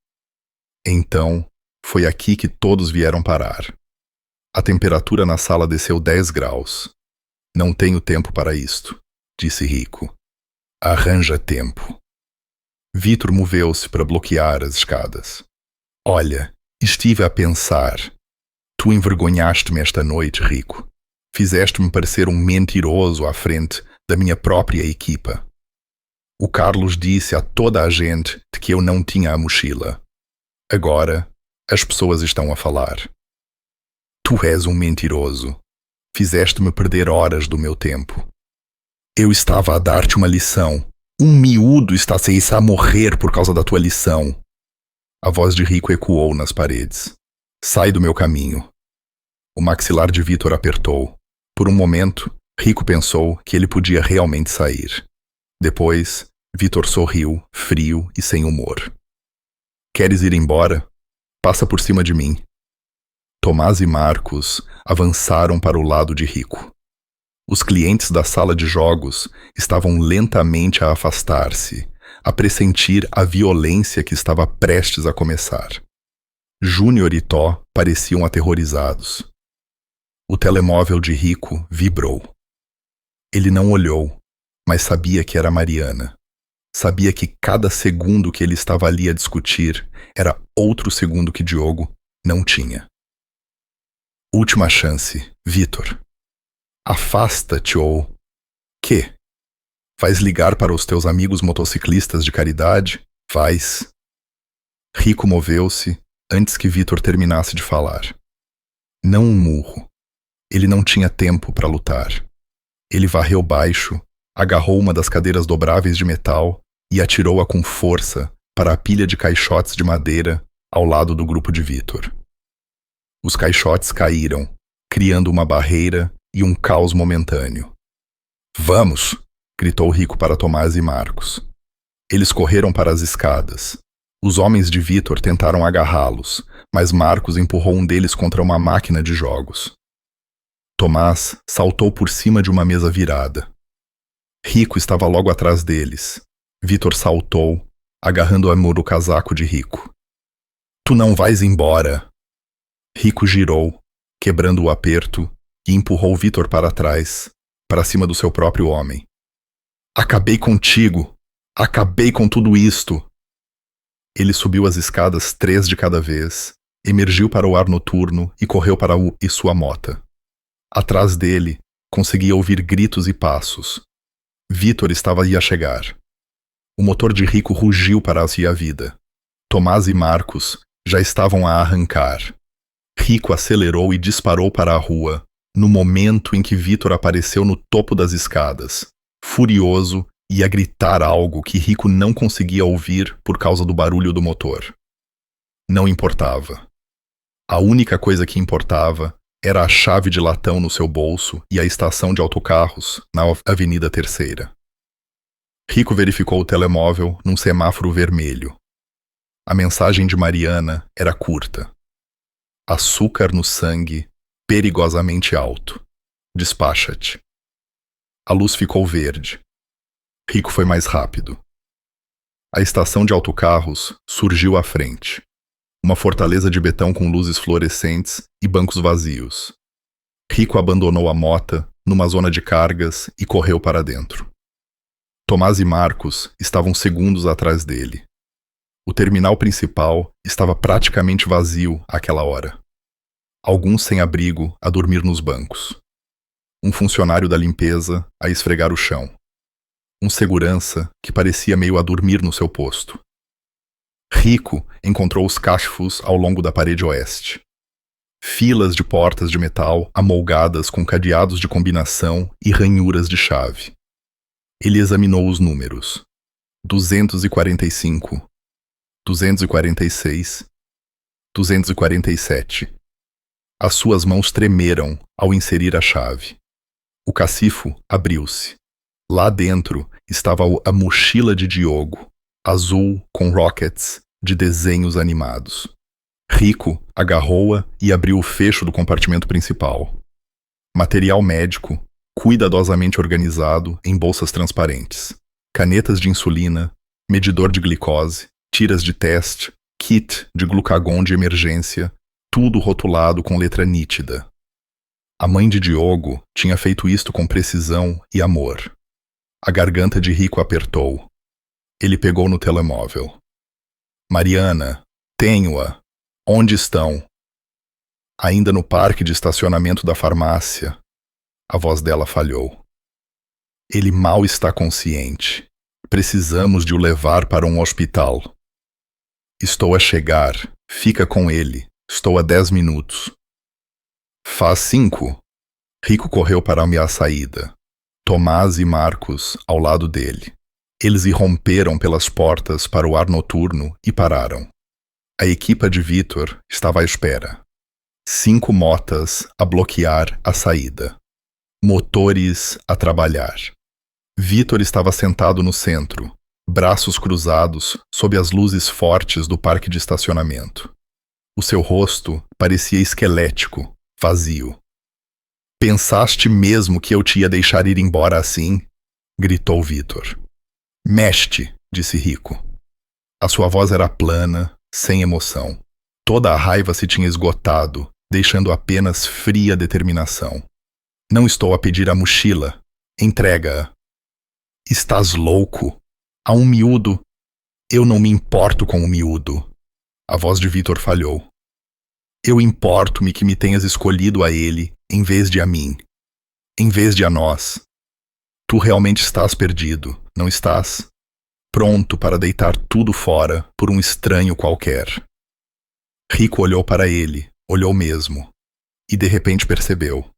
Então, foi aqui que todos vieram parar. A temperatura na sala desceu 10 graus. Não tenho tempo para isto, disse Rico. Arranja tempo. Vitor moveu-se para bloquear as escadas. Olha, estive a pensar. Tu envergonhaste-me esta noite, Rico. Fizeste-me parecer um mentiroso à frente da minha própria equipa. O Carlos disse a toda a gente de que eu não tinha a mochila. Agora, as pessoas estão a falar. Tu és um mentiroso. Fizeste-me perder horas do meu tempo. Eu estava a dar-te uma lição. Um miúdo está-se a morrer por causa da tua lição. A voz de Rico ecoou nas paredes. Sai do meu caminho. O maxilar de Vitor apertou. Por um momento, Rico pensou que ele podia realmente sair. Depois, Vitor sorriu, frio e sem humor. Queres ir embora? Passa por cima de mim. Tomás e Marcos avançaram para o lado de Rico. Os clientes da sala de jogos estavam lentamente a afastar-se, a pressentir a violência que estava prestes a começar. Júnior e Tó pareciam aterrorizados. O telemóvel de Rico vibrou. Ele não olhou, mas sabia que era Mariana. Sabia que cada segundo que ele estava ali a discutir era outro segundo que Diogo não tinha. Última chance, Vitor. Afasta-te ou... Que? Vais ligar para os teus amigos motociclistas de caridade? Vais. Rico moveu-se antes que Vitor terminasse de falar. Não um murro. Ele não tinha tempo para lutar. Ele varreu baixo, agarrou uma das cadeiras dobráveis de metal e atirou-a com força para a pilha de caixotes de madeira ao lado do grupo de Vitor. Os caixotes caíram, criando uma barreira e um caos momentâneo. Vamos! Gritou Rico para Tomás e Marcos. Eles correram para as escadas. Os homens de Vitor tentaram agarrá-los, mas Marcos empurrou um deles contra uma máquina de jogos. Tomás saltou por cima de uma mesa virada. Rico estava logo atrás deles. Vitor saltou, agarrando o casaco de Rico. Tu não vais embora! Rico girou, quebrando o aperto, e empurrou Vitor para trás, para cima do seu próprio homem. Acabei contigo! Acabei com tudo isto! Ele subiu as escadas 3 de cada vez, emergiu para o ar noturno e correu para sua mota. Atrás dele, conseguia ouvir gritos e passos. Vitor estava aí a chegar. O motor de Rico rugiu para a vida. Tomás e Marcos já estavam a arrancar. Rico acelerou e disparou para a rua, no momento em que Vitor apareceu no topo das escadas, furioso e a gritar algo que Rico não conseguia ouvir por causa do barulho do motor. Não importava. A única coisa que importava era a chave de latão no seu bolso e a estação de autocarros na Avenida Terceira. Rico verificou o telemóvel num semáforo vermelho. A mensagem de Mariana era curta. Açúcar no sangue, perigosamente alto. Despacha-te. A luz ficou verde. Rico foi mais rápido. A estação de autocarros surgiu à frente. Uma fortaleza de betão com luzes fluorescentes e bancos vazios. Rico abandonou a mota numa zona de cargas e correu para dentro. Tomás e Marcos estavam segundos atrás dele. O terminal principal estava praticamente vazio àquela hora. Alguns sem abrigo a dormir nos bancos. Um funcionário da limpeza a esfregar o chão. Um segurança que parecia meio a dormir no seu posto. Rico encontrou os cachefos ao longo da parede oeste. Filas de portas de metal amolgadas com cadeados de combinação e ranhuras de chave. Ele examinou os números. 245, 246, 247. As suas mãos tremeram ao inserir a chave. O cacifo abriu-se. Lá dentro estava a mochila de Diogo, azul com rockets de desenhos animados. Rico agarrou-a e abriu o fecho do compartimento principal. Material médico, cuidadosamente organizado em bolsas transparentes. Canetas de insulina, medidor de glicose, tiras de teste, kit de glucagon de emergência, tudo rotulado com letra nítida. A mãe de Diogo tinha feito isto com precisão e amor. A garganta de Rico apertou. Ele pegou no telemóvel. Mariana, tenho-a. Onde estão? Ainda no parque de estacionamento da farmácia. A voz dela falhou. Ele mal está consciente. Precisamos de o levar para um hospital. Estou a chegar. Fica com ele. Estou a 10 minutos. Faz 5. Rico correu para a saída. Tomás e Marcos ao lado dele. Eles irromperam pelas portas para o ar noturno e pararam. A equipa de Vitor estava à espera. 5 motas a bloquear a saída. Motores a trabalhar. Vitor estava sentado no centro, braços cruzados sob as luzes fortes do parque de estacionamento. O seu rosto parecia esquelético, vazio. "Pensaste mesmo que eu te ia deixar ir embora assim?" gritou Vitor. "Mexe-te", disse Rico. A sua voz era plana, sem emoção. Toda a raiva se tinha esgotado, deixando apenas fria determinação. "Não estou a pedir a mochila. Entrega-a." "Estás louco? Há um miúdo." "Eu não me importo com o miúdo." A voz de Vitor falhou. "Eu importo-me que me tenhas escolhido a ele em vez de a mim. Em vez de a nós. Tu realmente estás perdido, não estás? Pronto para deitar tudo fora por um estranho qualquer." Rico olhou para ele, olhou mesmo, e de repente percebeu.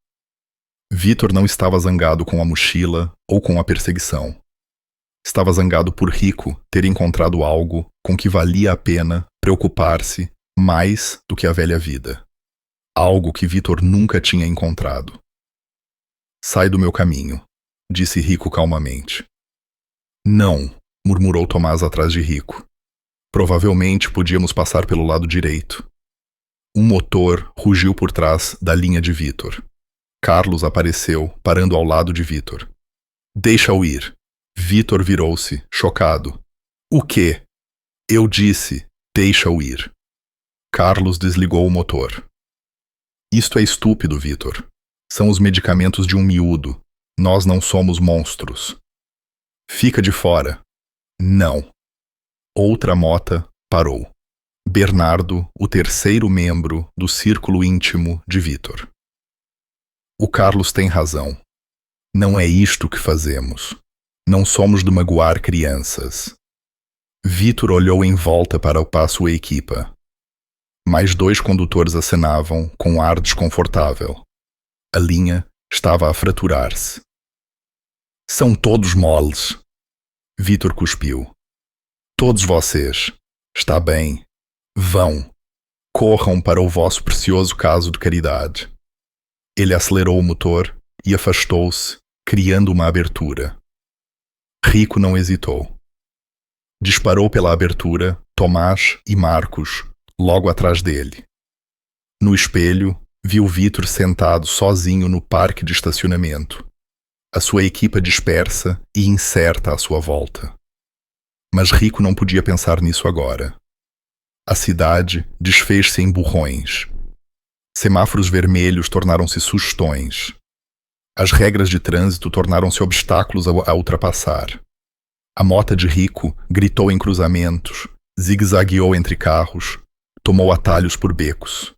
Vitor não estava zangado com a mochila ou com a perseguição. Estava zangado por Rico ter encontrado algo com que valia a pena preocupar-se mais do que a velha vida. Algo que Vitor nunca tinha encontrado. "Sai do meu caminho", disse Rico calmamente. "Não", murmurou Tomás atrás de Rico. "Provavelmente podíamos passar pelo lado direito." Um motor rugiu por trás da linha de Vitor. Carlos apareceu, parando ao lado de Vitor. "Deixa-o ir." Vitor virou-se, chocado. "O quê?" "Eu disse, deixa-o ir." Carlos desligou o motor. "Isto é estúpido, Vitor. São os medicamentos de um miúdo. Nós não somos monstros." "Fica de fora." "Não." Outra mota parou. Bernardo, o terceiro membro do círculo íntimo de Vitor. "O Carlos tem razão. Não é isto que fazemos. Não somos de magoar crianças." Vitor olhou em volta para a sua equipa. Mais 2 condutores acenavam com ar desconfortável. A linha estava a fraturar-se. "São todos moles." Vitor cuspiu. "Todos vocês. Está bem. Vão. Corram para o vosso precioso caso de caridade." Ele acelerou o motor e afastou-se, criando uma abertura. Rico não hesitou. Disparou pela abertura Tomás e Marcos, logo atrás dele. No espelho, viu Vitor sentado sozinho no parque de estacionamento, a sua equipa dispersa e incerta à sua volta. Mas Rico não podia pensar nisso agora. A cidade desfez-se em borrões. Semáforos vermelhos tornaram-se sustões. As regras de trânsito tornaram-se obstáculos a ultrapassar. A mota de Rico gritou em cruzamentos, zigue-zagueou entre carros, tomou atalhos por becos.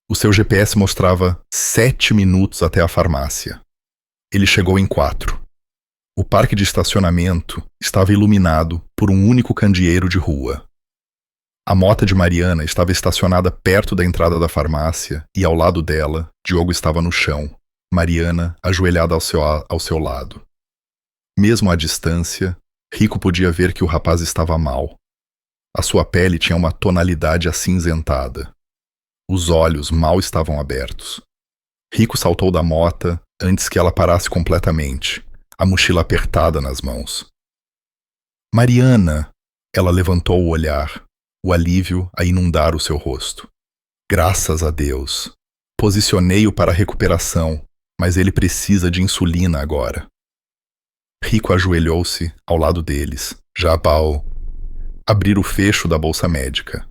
O seu GPS mostrava 7 minutos até a farmácia. Ele chegou em 4. O parque de estacionamento estava iluminado por um único candeeiro de rua. A mota de Mariana estava estacionada perto da entrada da farmácia e, ao lado dela, Diogo estava no chão, Mariana ajoelhada ao seu lado. Mesmo à distância, Rico podia ver que o rapaz estava mal. A sua pele tinha uma tonalidade acinzentada. Os olhos mal estavam abertos. Rico saltou da mota antes que ela parasse completamente, a mochila apertada nas mãos. "Mariana!" Ela levantou o olhar, o alívio a inundar o seu rosto. "Graças a Deus. Posicionei-o para a recuperação, mas ele precisa de insulina agora." Rico ajoelhou-se ao lado deles, já ao abrir o fecho da bolsa médica.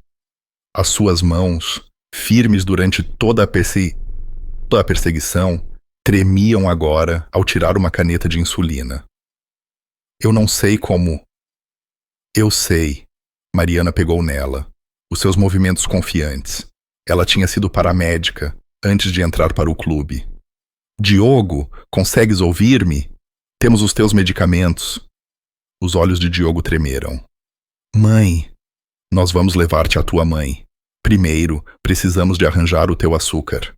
As suas mãos, firmes durante toda a perseguição, tremiam agora ao tirar uma caneta de insulina. "Eu não sei como." "Eu sei." Mariana pegou nela, os seus movimentos confiantes. Ela tinha sido paramédica antes de entrar para o clube. "Diogo, consegues ouvir-me? Temos os teus medicamentos." Os olhos de Diogo tremeram. "Mãe." "Nós vamos levar-te à tua mãe. Primeiro, precisamos de arranjar o teu açúcar.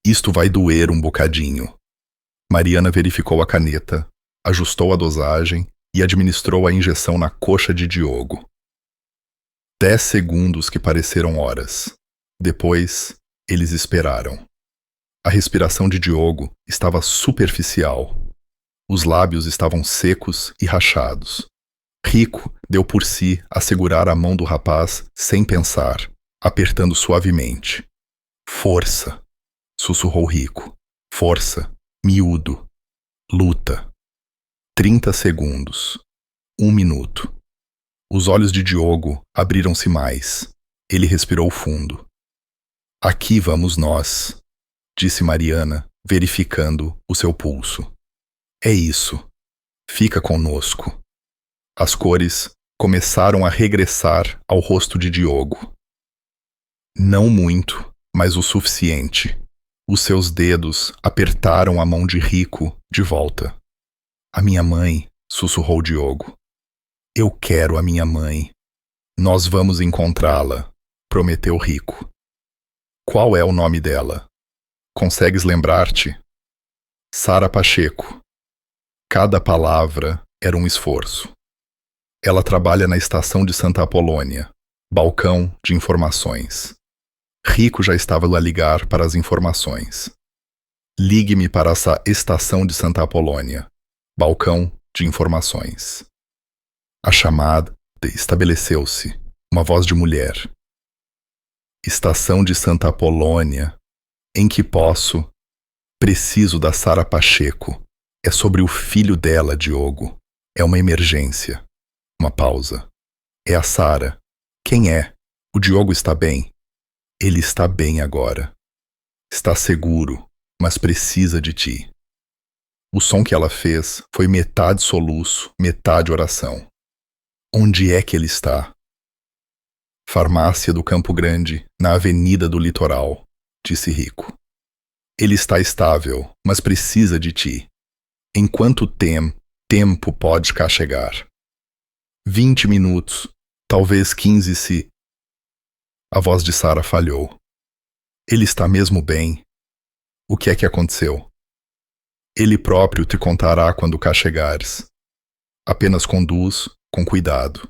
Isto vai doer um bocadinho." Mariana verificou a caneta, ajustou a dosagem e administrou a injeção na coxa de Diogo. 10 segundos que pareceram horas. Depois, eles esperaram. A respiração de Diogo estava superficial. Os lábios estavam secos e rachados. Rico deu por si a segurar a mão do rapaz sem pensar, apertando suavemente. Força, sussurrou Rico. Força, miúdo. Luta. 30 segundos. 1 minuto. Os olhos de Diogo abriram-se mais. Ele respirou fundo. Aqui vamos nós, disse Mariana, verificando o seu pulso. É isso. Fica conosco. As cores começaram a regressar ao rosto de Diogo. Não muito, mas o suficiente. Os seus dedos apertaram a mão de Rico de volta. A minha mãe, sussurrou Diogo. Eu quero a minha mãe. Nós vamos encontrá-la, prometeu Rico. Qual é o nome dela? Consegues lembrar-te? Sara Pacheco. Cada palavra era um esforço. Ela trabalha na estação de Santa Apolônia, balcão de informações. Rico já estava a ligar para as informações. Ligue-me para essa estação de Santa Apolônia, balcão de informações. A chamada estabeleceu-se, uma voz de mulher. Estação de Santa Apolônia, em que posso? Preciso da Sara Pacheco. É sobre o filho dela, Diogo. É uma emergência. Uma pausa. É a Sara. Quem é? O Diogo está bem? Ele está bem agora. Está seguro, mas precisa de ti. O som que ela fez foi metade soluço, metade oração. Onde é que ele está? Farmácia do Campo Grande, na Avenida do Litoral, disse Rico. Ele está estável, mas precisa de ti. Em quanto tempo pode cá chegar? 20 minutos, talvez 15 se... A voz de Sara falhou. Ele está mesmo bem? O que é que aconteceu? Ele próprio te contará quando cá chegares. Apenas conduz com cuidado.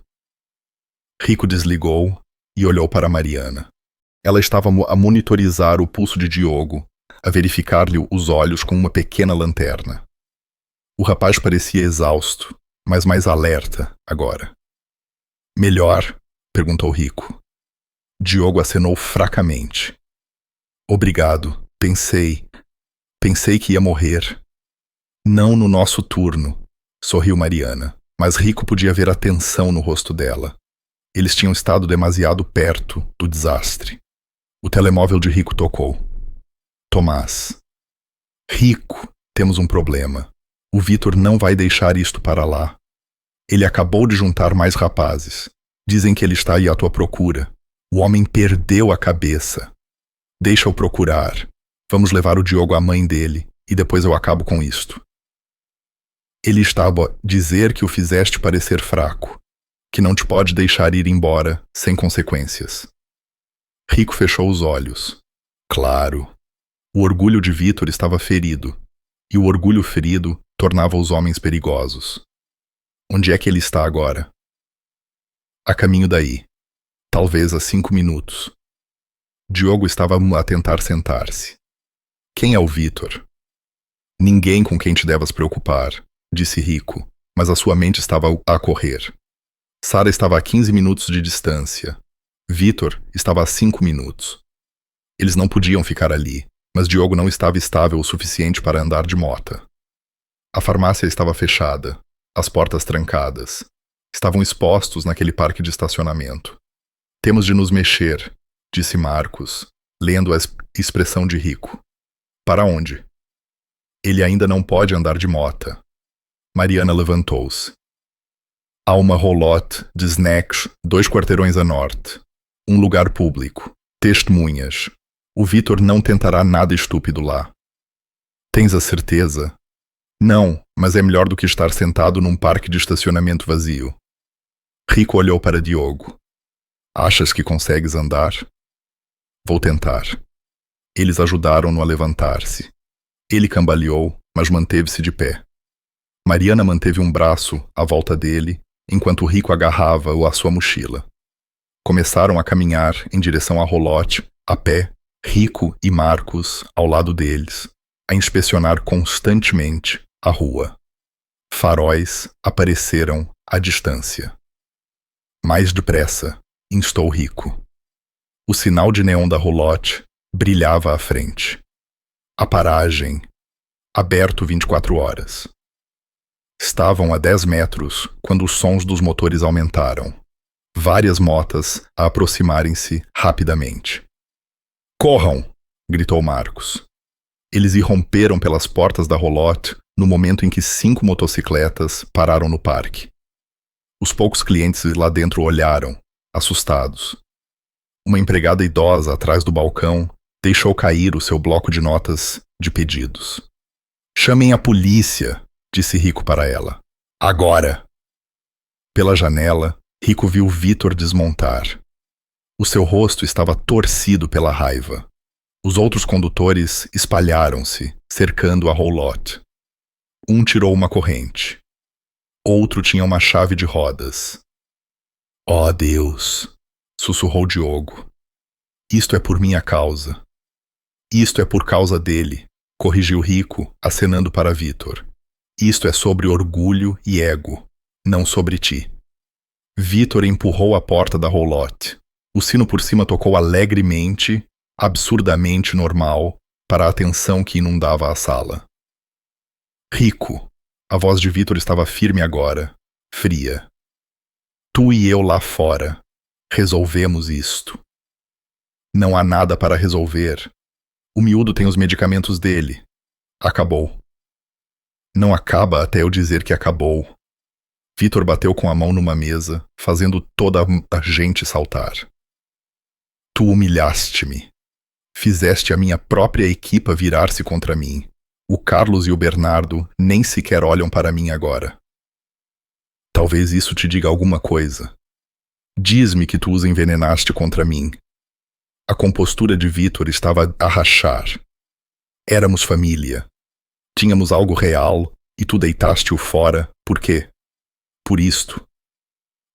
Rico desligou e olhou para Mariana. Ela estava a monitorizar o pulso de Diogo, a verificar-lhe os olhos com uma pequena lanterna. O rapaz parecia exausto, mas mais alerta agora. Melhor? Perguntou Rico. Diogo acenou fracamente. Obrigado. Pensei que ia morrer. Não no nosso turno, sorriu Mariana, mas Rico podia ver a tensão no rosto dela. Eles tinham estado demasiado perto do desastre. O telemóvel de Rico tocou. Tomás. Rico, temos um problema. O Vitor não vai deixar isto para lá. Ele acabou de juntar mais rapazes. Dizem que ele está aí à tua procura. O homem perdeu a cabeça. Deixa-o procurar. Vamos levar o Diogo à mãe dele e depois eu acabo com isto. Ele estava a dizer que o fizeste parecer fraco, que não te pode deixar ir embora sem consequências. Rico fechou os olhos. Claro. O orgulho de Vitor estava ferido, e o orgulho ferido tornava os homens perigosos. Onde é que ele está agora? A caminho daí. Talvez a 5 minutos. Diogo estava a tentar sentar-se. Quem é o Vitor? Ninguém com quem te devas preocupar, disse Rico, mas a sua mente estava a correr. Sara estava a 15 minutos de distância. Vitor estava a 5 minutos. Eles não podiam ficar ali, mas Diogo não estava estável o suficiente para andar de mota. A farmácia estava fechada, as portas trancadas. Estavam expostos naquele parque de estacionamento. Temos de nos mexer, disse Marcos, lendo a expressão de Rico. Para onde? Ele ainda não pode andar de mota. Mariana levantou-se. Há uma roulotte de snacks 2 quarteirões a norte. Um lugar público. Testemunhas. O Vitor não tentará nada estúpido lá. Tens a certeza? Não, mas é melhor do que estar sentado num parque de estacionamento vazio. Rico olhou para Diogo. Achas que consegues andar? Vou tentar. Eles ajudaram-no a levantar-se. Ele cambaleou, mas manteve-se de pé. Mariana manteve um braço à volta dele, enquanto Rico agarrava-o à sua mochila. Começaram a caminhar em direção à roulotte, a pé, Rico e Marcos ao lado deles, a inspecionar constantemente a rua. Faróis apareceram à distância. Mais depressa, instou Rico. O sinal de neon da roulotte brilhava à frente. A paragem, aberto 24 horas. Estavam a 10 metros quando os sons dos motores aumentaram. Várias motas a aproximarem-se rapidamente. Corram! Gritou Marcos. Eles irromperam pelas portas da roulotte no momento em que 5 motocicletas pararam no parque. Os poucos clientes lá dentro olharam, assustados. Uma empregada idosa atrás do balcão deixou cair o seu bloco de notas de pedidos. Chamem a polícia, disse Rico para ela. Agora! Pela janela, Rico viu Vitor desmontar. O seu rosto estava torcido pela raiva. Os outros condutores espalharam-se, cercando a roulotte. Um tirou uma corrente. Outro tinha uma chave de rodas. Oh, Deus! Sussurrou Diogo. Isto é por minha causa. Isto é por causa dele, corrigiu Rico, acenando para Vitor. Isto é sobre orgulho e ego, não sobre ti. Vitor empurrou a porta da roulotte. O sino por cima tocou alegremente, absurdamente normal, para a atenção que inundava a sala. Rico. A voz de Vitor estava firme agora, fria. Tu e eu lá fora. Resolvemos isto. Não há nada para resolver. O miúdo tem os medicamentos dele. Acabou. Não acaba até eu dizer que acabou. Vitor bateu com a mão numa mesa, fazendo toda a gente saltar. Tu humilhaste-me. Fizeste a minha própria equipa virar-se contra mim. O Carlos e o Bernardo nem sequer olham para mim agora. Talvez isso te diga alguma coisa. Diz-me que tu os envenenaste contra mim. A compostura de Vitor estava a rachar. Éramos família. Tínhamos algo real e tu deitaste-o fora. Por quê? Por isto.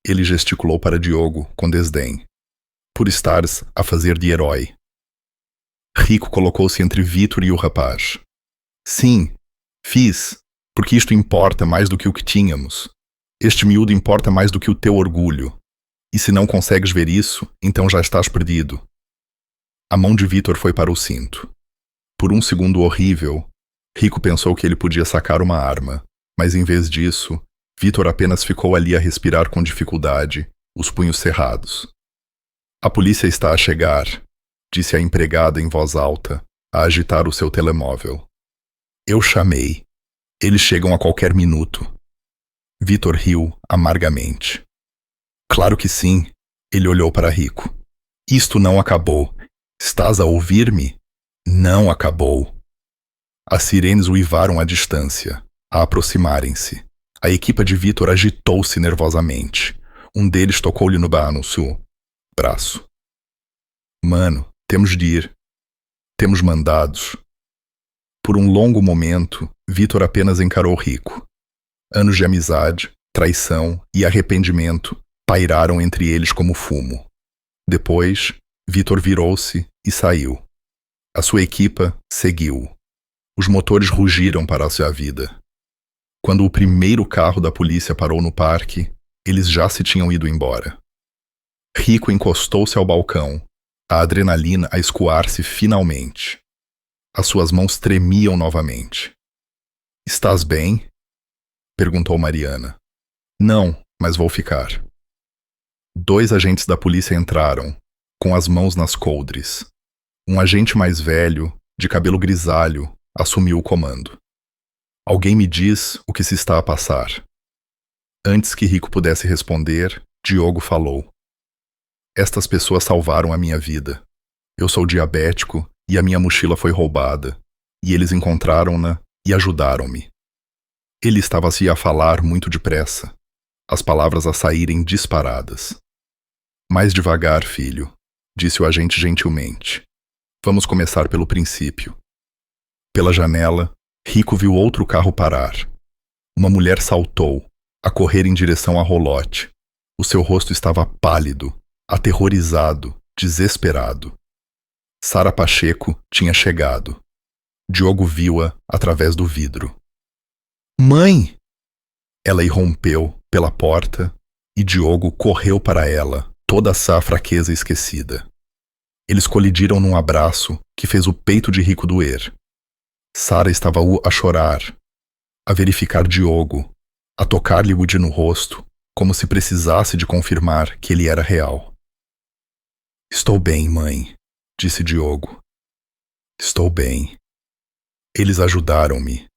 Ele gesticulou para Diogo, com desdém. Por estares a fazer de herói. Rico colocou-se entre Vitor e o rapaz. Sim, fiz, porque isto importa mais do que o que tínhamos. Este miúdo importa mais do que o teu orgulho. E se não consegues ver isso, então já estás perdido. A mão de Vitor foi para o cinto. Por um segundo horrível, Rico pensou que ele podia sacar uma arma, mas em vez disso, Vitor apenas ficou ali a respirar com dificuldade, os punhos cerrados. A polícia está a chegar, disse a empregada em voz alta, a agitar o seu telemóvel. Eu chamei. Eles chegam a qualquer minuto. Vitor riu amargamente. Claro que sim. Ele olhou para Rico. Isto não acabou. Estás a ouvir-me? Não acabou. As sirenes uivaram à distância, a aproximarem-se. A equipa de Vitor agitou-se nervosamente. Um deles tocou-lhe no braço. Mano, temos de ir. Temos mandados. Por um longo momento, Vitor apenas encarou Rico. Anos de amizade, traição e arrependimento pairaram entre eles como fumo. Depois, Vitor virou-se e saiu. A sua equipa seguiu. Os motores rugiram para a sua vida. Quando o primeiro carro da polícia parou no parque, eles já se tinham ido embora. Rico encostou-se ao balcão, a adrenalina a escoar-se finalmente. As suas mãos tremiam novamente. Estás bem? Perguntou Mariana. Não, mas vou ficar. 2 agentes da polícia entraram, com as mãos nas coldres. Um agente mais velho, de cabelo grisalho, assumiu o comando. Alguém me diz o que se está a passar. Antes que Rico pudesse responder, Diogo falou. Estas pessoas salvaram a minha vida. Eu sou diabético e a minha mochila foi roubada, e eles encontraram-na e ajudaram-me. Ele estava-se a falar muito depressa, as palavras a saírem disparadas. Mais devagar, filho, disse o agente gentilmente. Vamos começar pelo princípio. Pela janela, Rico viu outro carro parar. Uma mulher saltou, a correr em direção à roulotte. O seu rosto estava pálido, aterrorizado, desesperado. Sara Pacheco tinha chegado. Diogo viu-a através do vidro. Mãe! Ela irrompeu pela porta e Diogo correu para ela, toda a sua fraqueza esquecida. Eles colidiram num abraço que fez o peito de Rico doer. Sara estava a chorar, a verificar Diogo, a tocar-lhe o no rosto, como se precisasse de confirmar que ele era real. Estou bem, mãe, disse Diogo. Estou bem. Eles ajudaram-me.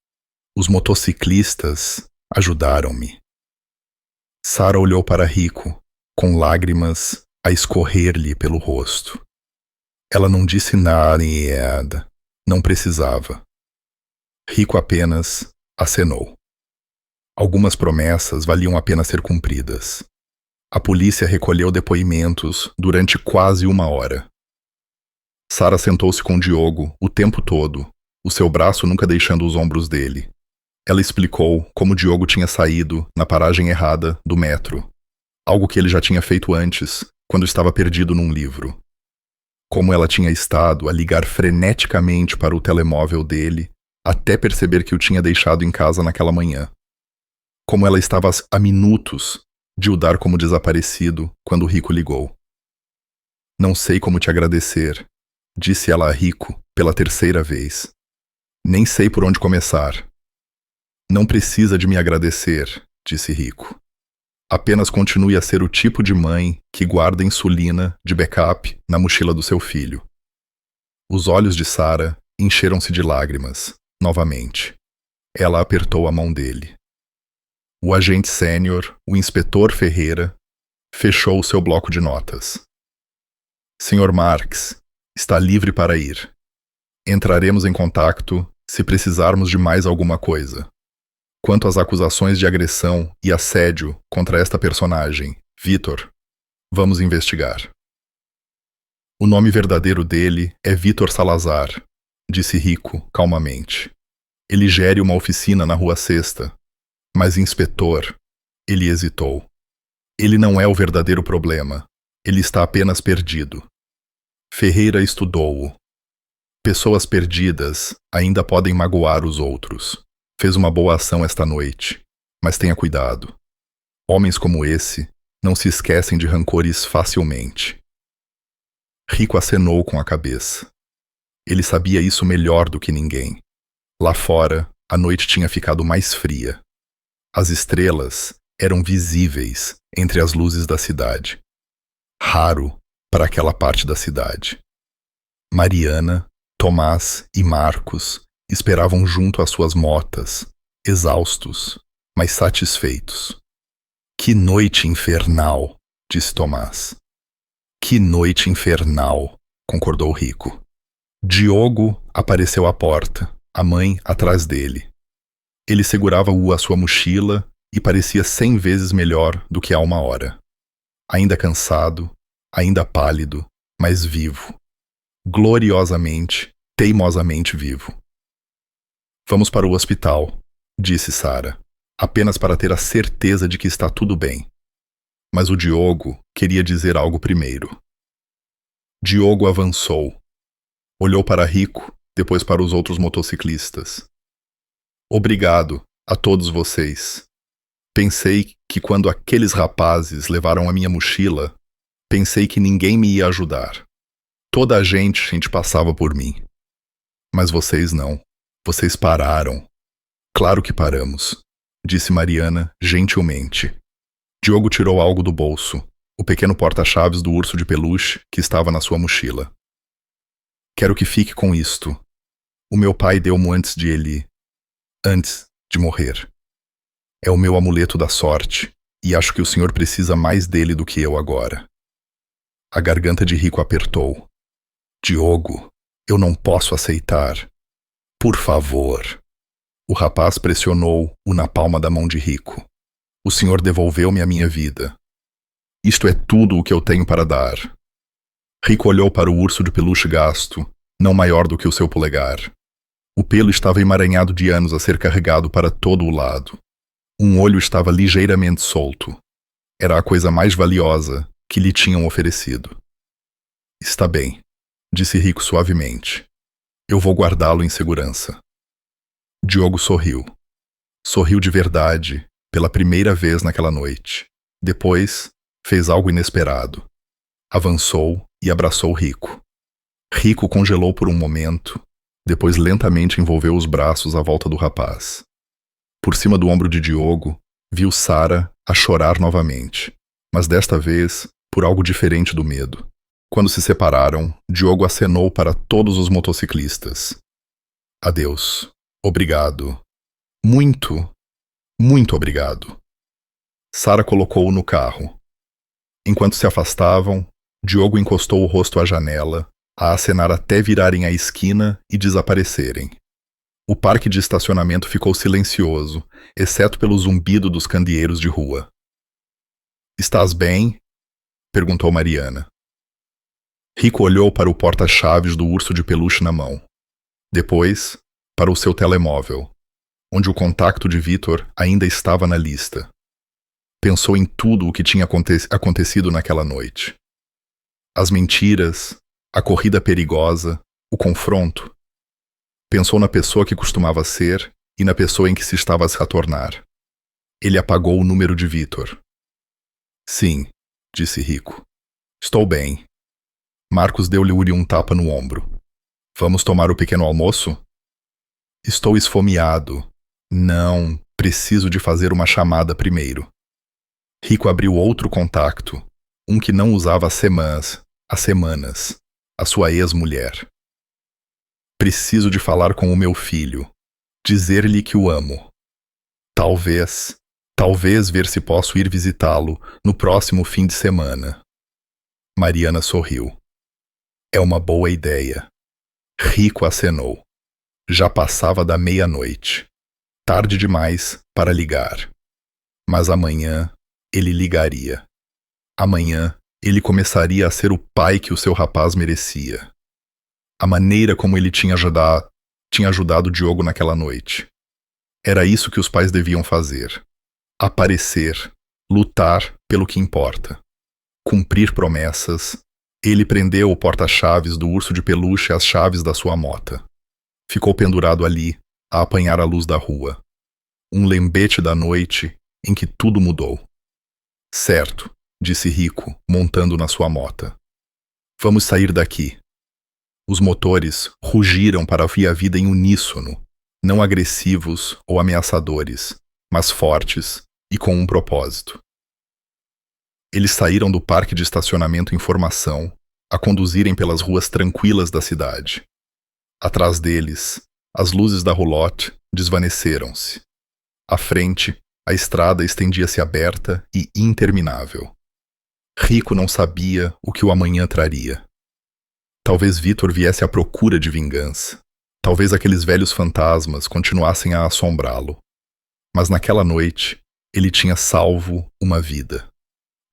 Os motociclistas ajudaram-me. Sara olhou para Rico, com lágrimas a escorrer-lhe pelo rosto. Ela não disse nada, não precisava. Rico apenas acenou. Algumas promessas valiam a pena ser cumpridas. A polícia recolheu depoimentos durante quase 1 hora. Sara sentou-se com Diogo o tempo todo, o seu braço nunca deixando os ombros dele. Ela explicou como Diogo tinha saído na paragem errada do metro, algo que ele já tinha feito antes, quando estava perdido num livro. Como ela tinha estado a ligar freneticamente para o telemóvel dele, até perceber que o tinha deixado em casa naquela manhã. Como ela estava a minutos de o dar como desaparecido quando o Rico ligou. Não sei como te agradecer, disse ela a Rico pela 3ª vez. Nem sei por onde começar. Não precisa de me agradecer, disse Rico. Apenas continue a ser o tipo de mãe que guarda insulina de backup na mochila do seu filho. Os olhos de Sara encheram-se de lágrimas, novamente. Ela apertou a mão dele. O agente sênior, o inspetor Ferreira, fechou o seu bloco de notas. Sr. Marques, está livre para ir. Entraremos em contato se precisarmos de mais alguma coisa. Quanto às acusações de agressão e assédio contra esta personagem, Vitor, vamos investigar. O nome verdadeiro dele é Vitor Salazar, disse Rico, calmamente. Ele gere uma oficina na Rua Sexta, mas inspetor, ele hesitou. Ele não é o verdadeiro problema, ele está apenas perdido. Ferreira estudou-o. Pessoas perdidas ainda podem magoar os outros. Fez uma boa ação esta noite, mas tenha cuidado. Homens como esse não se esquecem de rancores facilmente. Rico acenou com a cabeça. Ele sabia isso melhor do que ninguém. Lá fora, a noite tinha ficado mais fria. As estrelas eram visíveis entre as luzes da cidade. Raro para aquela parte da cidade. Mariana, Tomás e Marcos esperavam junto às suas motas, exaustos, mas satisfeitos. Que noite infernal, disse Tomás. Que noite infernal, concordou Rico. Diogo apareceu à porta, a mãe atrás dele. Ele segurava-o a sua mochila e parecia 100 vezes melhor do que há 1 hora. Ainda cansado, ainda pálido, mas vivo. Gloriosamente, teimosamente vivo. Vamos para o hospital, disse Sara, apenas para ter a certeza de que está tudo bem. Mas o Diogo queria dizer algo primeiro. Diogo avançou. Olhou para Rico, depois para os outros motociclistas. Obrigado a todos vocês. Pensei que quando aqueles rapazes levaram a minha mochila, pensei que ninguém me ia ajudar. Toda a gente passava por mim. Mas vocês não. Vocês pararam. Claro que paramos, disse Mariana gentilmente. Diogo tirou algo do bolso, o pequeno porta-chaves do urso de peluche que estava na sua mochila. Quero que fique com isto. O meu pai deu-mo antes de morrer. É o meu amuleto da sorte, e acho que o senhor precisa mais dele do que eu agora. A garganta de Rico apertou. Diogo, eu não posso aceitar. Por favor. O rapaz pressionou-o na palma da mão de Rico. O senhor devolveu-me a minha vida. Isto é tudo o que eu tenho para dar. Rico olhou para o urso de peluche gasto, não maior do que o seu polegar. O pelo estava emaranhado de anos a ser carregado para todo o lado. Um olho estava ligeiramente solto. Era a coisa mais valiosa que lhe tinham oferecido. Está bem, disse Rico suavemente. Eu vou guardá-lo em segurança. Diogo sorriu. Sorriu de verdade, pela primeira vez naquela noite. Depois, fez algo inesperado. Avançou e abraçou Rico. Rico congelou por um momento, depois lentamente envolveu os braços à volta do rapaz. Por cima do ombro de Diogo, viu Sara a chorar novamente, mas desta vez por algo diferente do medo. Quando se separaram, Diogo acenou para todos os motociclistas. Adeus. Obrigado. Muito, muito obrigado. Sara colocou-o no carro. Enquanto se afastavam, Diogo encostou o rosto à janela, a acenar até virarem a esquina e desaparecerem. O parque de estacionamento ficou silencioso, exceto pelo zumbido dos candeeiros de rua. Estás bem? Perguntou Mariana. Rico olhou para o porta-chaves do urso de peluche na mão. Depois, para o seu telemóvel, onde o contacto de Vitor ainda estava na lista. Pensou em tudo o que tinha acontecido naquela noite. As mentiras, a corrida perigosa, o confronto. Pensou na pessoa que costumava ser e na pessoa em que se estava a se tornar. Ele apagou o número de Vitor. Sim, disse Rico. Estou bem. Marcos deu-lhe um tapa no ombro. Vamos tomar o pequeno almoço? Estou esfomeado. Não, preciso de fazer uma chamada primeiro. Rico abriu outro contacto, um que não usava há semanas, a sua ex-mulher. Preciso de falar com o meu filho, dizer-lhe que o amo. Talvez ver se posso ir visitá-lo no próximo fim de semana. Mariana sorriu. É uma boa ideia. Rico acenou. Já passava da meia-noite. Tarde demais para ligar. Mas amanhã ele ligaria. Amanhã ele começaria a ser o pai que o seu rapaz merecia. A maneira como ele tinha ajudado Diogo naquela noite. Era isso que os pais deviam fazer. Aparecer, lutar pelo que importa. Cumprir promessas. Ele prendeu o porta-chaves do urso de peluche às chaves da sua mota. Ficou pendurado ali, a apanhar a luz da rua. Um lembrete da noite em que tudo mudou. Certo, disse Rico, montando na sua mota. Vamos sair daqui. Os motores rugiram para a vida em uníssono, não agressivos ou ameaçadores, mas fortes e com um propósito. Eles saíram do parque de estacionamento em formação, a conduzirem pelas ruas tranquilas da cidade. Atrás deles, as luzes da roulotte desvaneceram-se. À frente, a estrada estendia-se aberta e interminável. Rico não sabia o que o amanhã traria. Talvez Vitor viesse à procura de vingança. Talvez aqueles velhos fantasmas continuassem a assombrá-lo. Mas naquela noite, ele tinha salvo uma vida.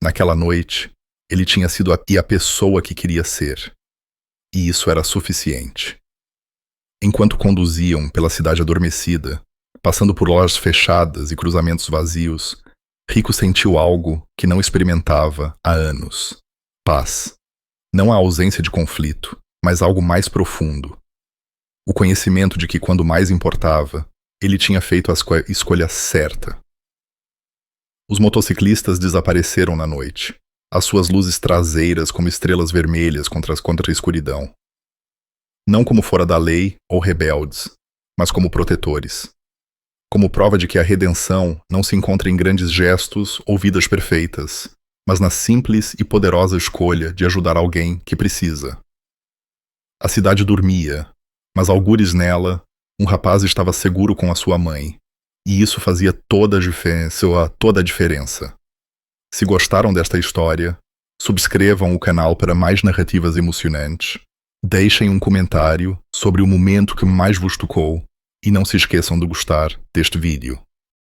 Naquela noite, ele tinha sido a pessoa que queria ser. E isso era suficiente. Enquanto conduziam pela cidade adormecida, passando por lojas fechadas e cruzamentos vazios, Rico sentiu algo que não experimentava há anos. Paz. Não a ausência de conflito, mas algo mais profundo. O conhecimento de que, quando mais importava, ele tinha feito a escolha certa. Os motociclistas desapareceram na noite, as suas luzes traseiras como estrelas vermelhas contra a escuridão. Não como fora da lei ou rebeldes, mas como protetores. Como prova de que a redenção não se encontra em grandes gestos ou vidas perfeitas, mas na simples e poderosa escolha de ajudar alguém que precisa. A cidade dormia, mas algures nela, um rapaz estava seguro com a sua mãe, e isso fazia toda a diferença. Se gostaram desta história, subscrevam o canal para mais narrativas emocionantes, deixem um comentário sobre o momento que mais vos tocou e não se esqueçam de gostar deste vídeo.